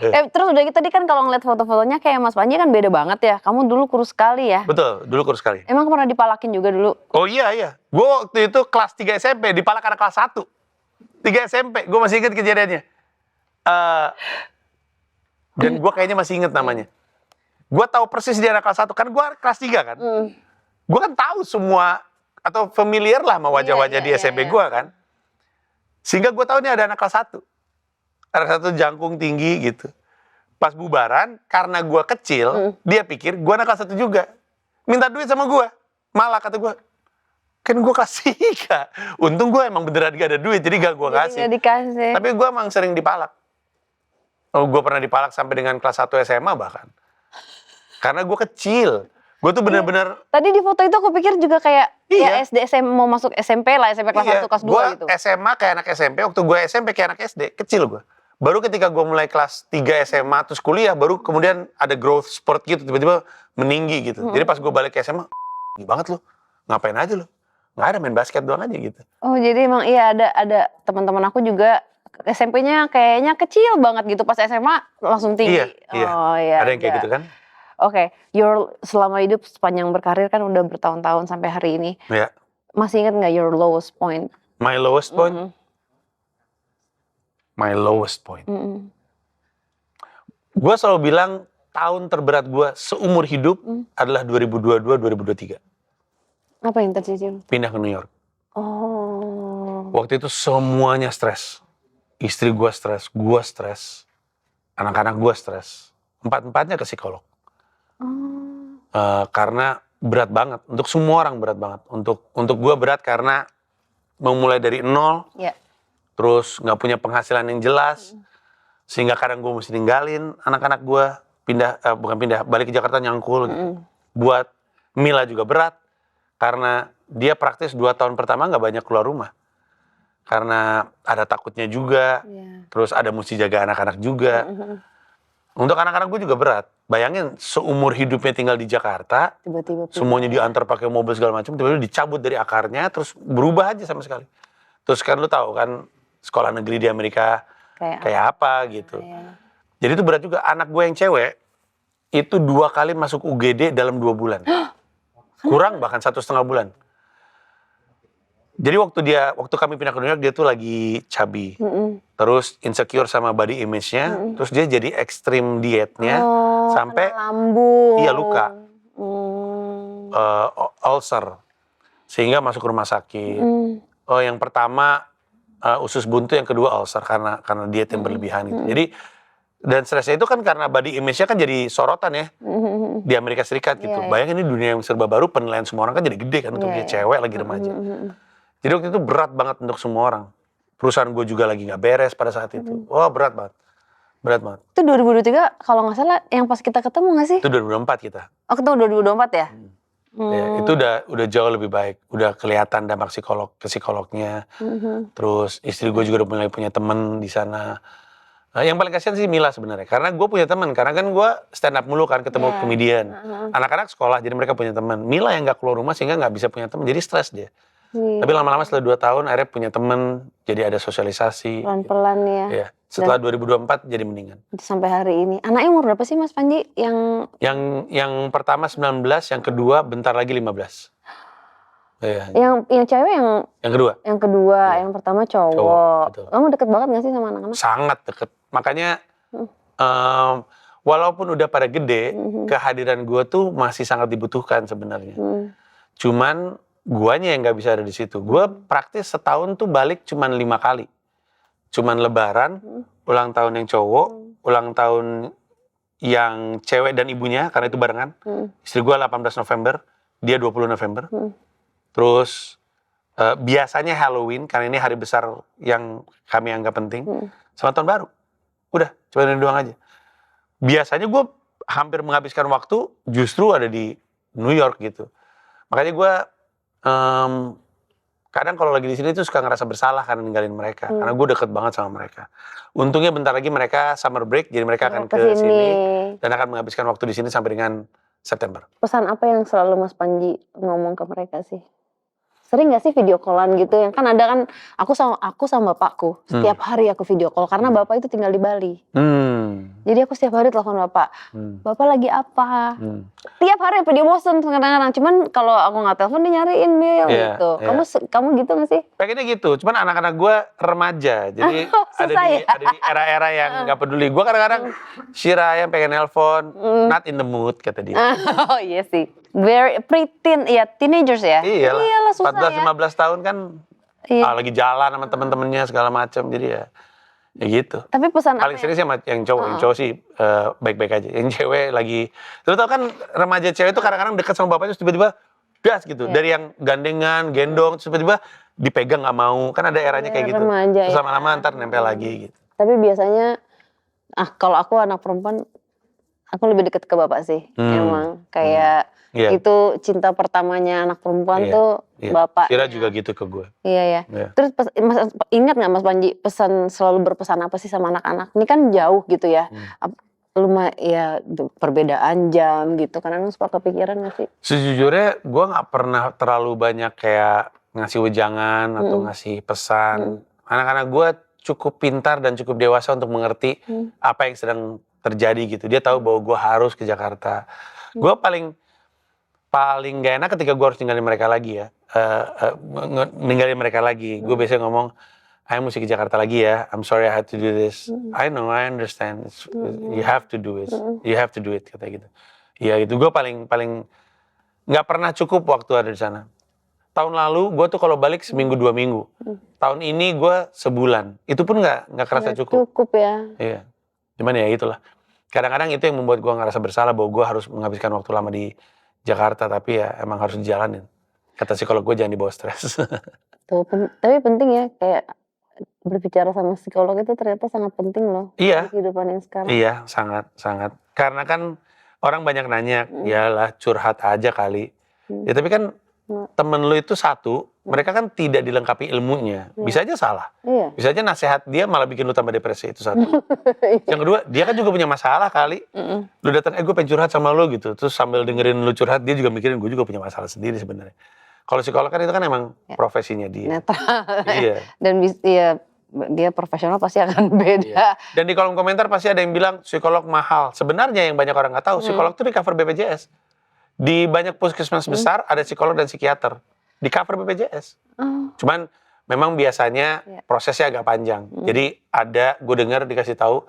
Terus udah gitu tadi kan kalau ngeliat foto-fotonya kayak Mas Panji kan beda banget ya. Kamu dulu kurus sekali ya. Betul, dulu kurus sekali. Emang pernah dipalakin juga dulu? Oh iya. Gue waktu itu kelas 3 SMP, dipalak anak kelas 1. 3 SMP, gue masih ingat kejadiannya. Dan gue kayaknya masih ingat namanya. Gue tahu persis dia anak kelas 1, kan gue kelas 3 kan. Gue kan tahu semua, atau familiar lah sama wajah-wajah di SMP gue kan. Sehingga gue tahu nih ada anak kelas 1. Anak kelas 1 jangkung tinggi gitu. Pas bubaran, karena gue kecil, dia pikir gue anak kelas 1 juga. Minta duit sama gue. Malah kata gue, kan gue kasih Kak. Untung gue emang beneran gak ada duit, jadi gak gue kasih. Gak dikasih. Tapi gue emang sering dipalak. Oh, gue pernah dipalak sampai dengan kelas 1 SMA bahkan. Karena gue kecil. Gue tuh bener-bener... Tadi di foto itu aku pikir juga kayak ya SD, SMP, mau masuk SMP lah, SMP kelas 1, kelas 2 gitu. Gue SMA kayak anak SMP, waktu gue SMP kayak anak SD, kecil gue. Baru ketika gue mulai kelas 3 SMA, terus kuliah, baru kemudian ada growth spurt gitu, tiba-tiba meninggi gitu. Jadi pas gue balik ke SMA, gini banget lu, ngapain aja lu? Nggak ada, main basket doang aja gitu. Oh jadi emang iya ada teman-teman aku juga SMP-nya kayaknya kecil banget gitu, pas SMA langsung tinggi. Iya. Oh iya. Ada yang kayak gitu kan? Oke, selama hidup sepanjang berkarir kan udah bertahun-tahun sampai hari ini. Iya. Masih ingat nggak your lowest point? My lowest point? My lowest point. Gue selalu bilang tahun terberat gue seumur hidup adalah 2022-2023. Apa yang terjadi? Pindah ke New York. Oh. Waktu itu semuanya stres. Istri gue stres, anak-anak gue stres. Empat-empatnya ke psikolog. Karena berat banget. Untuk semua orang berat banget. Untuk gue berat karena memulai dari nol. Yeah. Terus nggak punya penghasilan yang jelas. Sehingga kadang gue mesti ninggalin anak-anak gue. Balik ke Jakarta nyangkul. Gitu. Buat Mila juga berat. Karena dia praktis 2 tahun pertama nggak banyak keluar rumah. Karena ada takutnya juga. Terus ada mesti jaga anak-anak juga. Untuk anak-anak gue juga berat. Bayangin seumur hidupnya tinggal di Jakarta, Tiba-tiba semuanya diantar pakai mobil segala macam, tiba-tiba dicabut dari akarnya, terus berubah aja sama sekali. Terus kan lu tahu kan sekolah negeri di Amerika kayak apa gitu. Jadi itu berat juga. Anak gue yang cewek itu 2 kali masuk UGD dalam 2 bulan. Kurang bahkan 1,5 bulan. Jadi waktu kami pindah ke New York, dia tuh lagi chubby. Terus insecure sama body image-nya. Terus dia jadi ekstrim dietnya. Sampai lambung. Iya, luka. Ulcer. Sehingga masuk rumah sakit. Yang pertama usus buntu, yang kedua ulcer. Karena diet yang berlebihan gitu. Jadi, dan stresnya itu kan karena body image-nya kan jadi sorotan ya. Di Amerika Serikat gitu. Bayangin ini dunia yang serba baru, penilaian semua orang kan jadi gede kan. Untuk dia cewek lagi remaja. Jadi waktu itu berat banget untuk semua orang. Perusahaan gue juga lagi gak beres pada saat itu. Wah, berat banget. Itu 2023 kalau nggak salah yang pas kita ketemu nggak sih? Itu 2024 kita. Oh, ketemu 2024 ya? Ya, itu udah jauh lebih baik. Udah kelihatan dampak psikolognya. Terus istri gue juga udah mulai punya temen di sana. Yang paling kasihan sih Mila sebenarnya. Karena gue punya teman. Karena kan gue stand up mulu kan, ketemu komedian. Anak-anak sekolah, jadi mereka punya teman. Mila yang gak keluar rumah sehingga gak bisa punya teman. Jadi stres dia. Tapi lama-lama setelah 2 tahun akhirnya punya teman. Jadi ada sosialisasi. Pelan-pelan ya. Ya. Setelah 2024 jadi mendingan. Sampai hari ini. Anaknya umur berapa sih Mas Panji? Yang pertama 19, yang kedua bentar lagi 15. Ya. Yang cewek yang kedua. Yang kedua, yang pertama cowok. Betul. Kamu deket banget gak sih sama anak-anak? Sangat deket. Makanya walaupun udah pada gede, kehadiran gue tuh masih sangat dibutuhkan sebenarnya. Cuman guanya yang nggak bisa ada di situ. Gue praktis setahun tuh balik cuman 5 kali. Cuman lebaran, ulang tahun yang cowok, ulang tahun yang cewek dan ibunya, karena itu barengan. Istri gue 18 November, dia 20 November. Terus biasanya Halloween, karena ini hari besar yang kami anggap penting. Sama tahun baru. Udah, cuma ini doang aja. Biasanya gue hampir menghabiskan waktu justru ada di New York gitu. Makanya gue kadang kalau lagi di sini tuh suka ngerasa bersalah karena ninggalin mereka. Karena gue deket banget sama mereka. Untungnya bentar lagi mereka summer break, jadi mereka akan ke sini dan akan menghabiskan waktu di sini sampai dengan September. Pesan apa yang selalu Mas Panji ngomong ke mereka sih? sering gak sih video callan gitu? Yang kan ada kan, aku sama bapakku, setiap hari aku video call, karena bapak itu tinggal di Bali. Jadi aku setiap hari telepon bapak, bapak lagi apa? Tiap hari sampai dia bosen kadang-kadang. Cuman kalau aku nggak telepon dia nyariin mail gitu. Kamu gitu gak sih? Pengennya gitu, cuman anak-anak gue remaja, jadi Susah ya? ada di era-era yang nggak peduli. Gue kadang-kadang Shira yang pengen nelpon, not in the mood kata dia. Oh iya sih, very preteen, ya teenagers ya. Iyalah, susah 14-15 tahun kan Iya. lagi jalan sama temen-temennya segala macam, jadi ya gitu. Tapi pesan Paling serius sama yang cowok sih baik-baik aja. Yang cewek lagi, lu tau kan remaja cewek itu kadang-kadang dekat sama bapaknya terus tiba-tiba gas gitu. Dari yang gandengan, gendong, terus tiba-tiba dipegang nggak mau. Kan ada eranya kayak gitu. remaja, Terus ya. lama-lama ntar nempel lagi gitu. Tapi biasanya, kalau aku anak perempuan, aku lebih deket ke bapak sih. Emang kayak itu cinta pertamanya anak perempuan tuh bapak. Shira juga gitu ke gue. Iya. Terus ingat nggak Mas Panji selalu berpesan apa sih sama anak-anak? Ini kan jauh gitu ya. Ya perbedaan jam gitu. Kadang suka kepikiran nggak sih? Sejujurnya gue nggak pernah terlalu banyak kayak ngasih wejangan atau ngasih pesan. Anak-anak gue cukup pintar dan cukup dewasa untuk mengerti apa yang sedang terjadi gitu. Dia tahu bahwa gue harus ke Jakarta. Gue paling gak enak ketika gue harus ninggalin mereka lagi ya. Ninggalin mereka lagi. Gue biasanya ngomong, I mesti ke Jakarta lagi ya. I'm sorry I had to do this. I know, I understand. You have to do it. You have to do it, kata gitu. Ya itu gue paling gak pernah cukup waktu ada di sana. Tahun lalu gue tuh kalau balik seminggu 2 minggu. Tahun ini gue sebulan. Itu pun gak kerasa cukup. Cukup ya. Iya. Cuman ya itulah. Kadang-kadang itu yang membuat gue ngerasa bersalah bahwa gue harus menghabiskan waktu lama di Jakarta, tapi ya emang harus dijalanin. Kata psikolog gue jangan dibawa stres. Tapi penting ya, kayak berbicara sama psikolog itu ternyata sangat penting loh. Iya. Di kehidupan yang sekarang. Iya, sangat. Karena kan orang banyak nanya, yalah curhat aja kali. Ya tapi kan temen lu itu satu, mereka kan tidak dilengkapi ilmunya. Bisa aja salah. Iya. Bisa aja nasihat dia malah bikin lu tambah depresi, itu satu. Yang kedua, dia kan juga punya masalah kali. Lu datang, gue pengen curhat sama lu gitu. Terus sambil dengerin lu curhat, dia juga mikirin gue juga punya masalah sendiri sebenarnya. Kalau psikolog kan itu kan emang profesinya dia. Netral. Iya. Dan dia profesional pasti akan beda. Iya. Dan di kolom komentar pasti ada yang bilang psikolog mahal. Sebenarnya yang banyak orang nggak tahu, psikolog itu di cover BPJS. Di banyak puskesmas besar ada psikolog dan psikiater. Di cover BPJS. Cuman memang biasanya prosesnya agak panjang. Jadi gue dengar dikasih tahu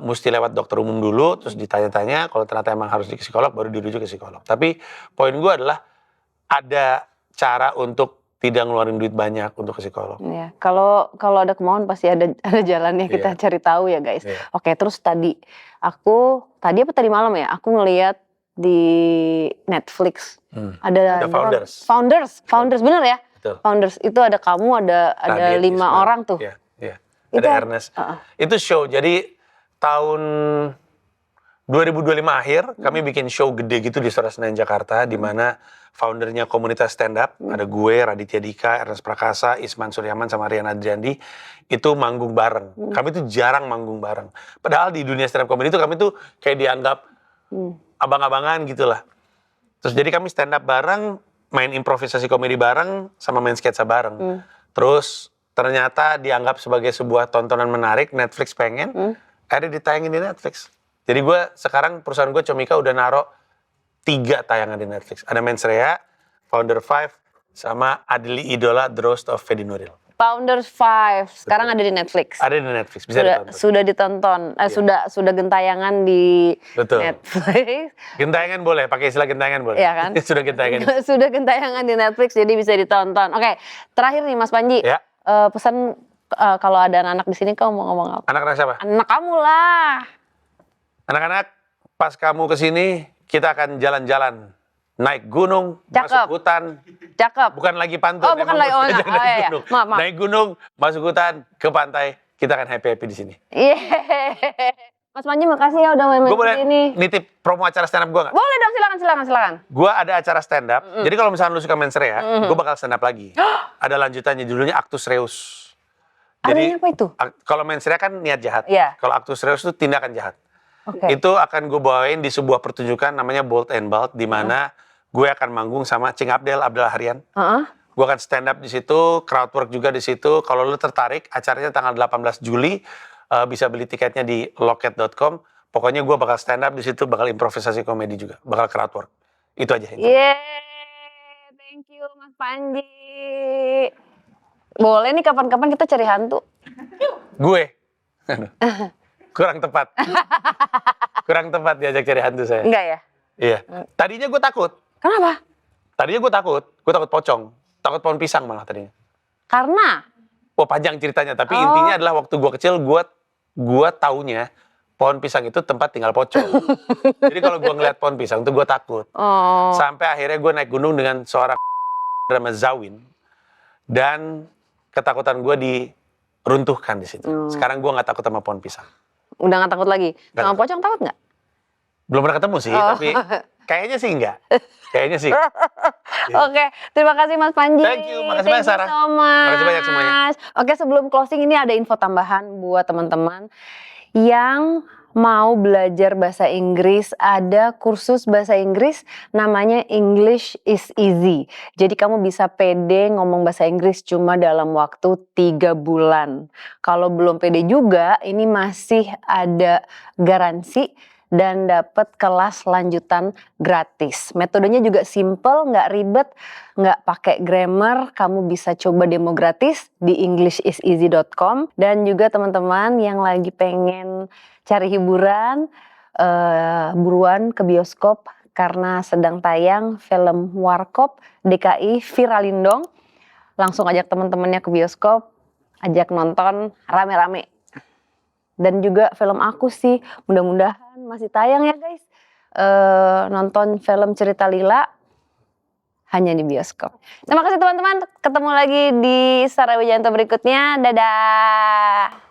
mesti lewat dokter umum dulu, terus ditanya-tanya, kalau ternyata emang harus di psikolog baru dirujuk ke psikolog. Tapi poin gue adalah ada cara untuk tidak ngeluarin duit banyak untuk ke psikolog. Iya. Kalau ada kemauan pasti ada jalannya, kita cari tahu ya guys. Oke, terus tadi malam ya, aku ngelihat di Netflix ada Founders bener ya? Betul. Founders itu ada kamu, ada 5 orang tuh. Iya. Itu Ada Ernest. Itu show. Jadi tahun 2025 akhir kami bikin show gede gitu di Istora Senayan Jakarta, di mana foundernya komunitas stand up, ada gue, Raditya Dika, Ernest Prakasa, Isman Suryaman sama Rian Adriandi, itu manggung bareng. Kami tuh jarang manggung bareng. Padahal di dunia stand up comedy itu kami tuh kayak dianggap abang-abangan gitulah. Terus jadi kami stand up bareng, main improvisasi komedi bareng, sama main sketsa bareng. Terus ternyata dianggap sebagai sebuah tontonan menarik, Netflix pengen, ada ditayangin di Netflix. Jadi sekarang perusahaan gue Comika udah naro 3 tayangan di Netflix. Ada Mens Rea, Founder 5, sama Adli Idola, The Roast of Fedi Nuril. Founders 5 sekarang ada di Netflix. Ada di Netflix, bisa ditonton. Sudah ditonton, sudah gentayangan di Netflix. Gentayangan boleh, pakai istilah gentayangan boleh. Iya kan? Sudah gentayangan. Sudah gentayangan di Netflix, jadi bisa ditonton. Oke, terakhir nih Mas Panji. Ya. Pesan kalau ada anak-anak di sini, kamu mau ngomong apa? Anak-anak siapa? Anak kamu lah. Anak-anak, pas kamu kesini, kita akan jalan-jalan. Naik gunung, masuk hutan. Cakep. Bukan lagi pantun. Oh, bukan lagi. Naik gunung. Maaf. Naik gunung, masuk hutan, ke pantai. Kita akan happy-happy di sini. Mas Panji, makasih ya udah main-main Gue boleh sini. nitip promo acara stand up gue gak? Boleh dong, silakan. Gue ada acara stand up. Jadi kalau misalnya lu suka Mens Rea, gue bakal stand up lagi. Ada lanjutannya, judulnya Actus Reus. Jadi apa itu? Kalau Mens Rea kan niat jahat. Iya. Kalau Actus Reus itu tindakan jahat. Okay. Itu akan gue bawain di sebuah pertunjukan namanya Bold and Bald, di mana gue akan manggung sama Cing Abdel Harian. Gue akan stand up di situ, crowdwork juga di situ. Kalau lu tertarik, acaranya tanggal 18 Juli, bisa beli tiketnya di loket.com. Pokoknya gue bakal stand up di situ, bakal improvisasi komedi juga, bakal crowdwork. Itu aja. Yeay, thank you Mas Panji. Boleh nih kapan-kapan kita cari hantu. Gue, kurang tepat. Kurang tepat diajak cari hantu saya. Enggak ya? Iya. Tadinya gue takut. Kenapa? Tadinya gue takut pocong. Takut pohon pisang malah tadinya. Karena? Wah panjang ceritanya, tapi intinya adalah waktu gue kecil, gue taunya pohon pisang itu tempat tinggal pocong. Jadi kalau gue ngeliat pohon pisang itu gue takut. Oh. Sampai akhirnya gue naik gunung dengan seorang bernama Zawin. Dan ketakutan gue diruntuhkan di situ. Sekarang gue nggak takut sama pohon pisang. Udah gak takut lagi? Gak Sama takut. pocong takut gak? Belum pernah ketemu sih, tapi kayaknya sih enggak. Kayaknya sih. Oke, terima kasih Mas Panji. Thank you, makasih banyak, Sarah. So much. Makasih banyak semuanya. Oke, sebelum closing ini ada info tambahan buat teman-teman yang mau belajar bahasa Inggris. Ada kursus bahasa Inggris namanya English is Easy. Jadi kamu bisa pede ngomong bahasa Inggris cuma dalam waktu 3 bulan. Kalau belum pede juga, ini masih ada garansi dan dapat kelas lanjutan gratis. Metodenya juga simple, nggak ribet, nggak pakai grammar. Kamu bisa coba demo gratis di englishiseasy.com. Dan juga teman-teman yang lagi pengen cari hiburan, buruan ke bioskop karena sedang tayang film Warkop DKI Viralindong. Langsung ajak teman-temannya ke bioskop, ajak nonton rame-rame. Dan juga film aku sih, mudah-mudahan masih tayang ya guys. Nonton film Cerita Lila hanya di bioskop. Terima kasih teman-teman, ketemu lagi di Sarah Wijanto berikutnya. Dadah.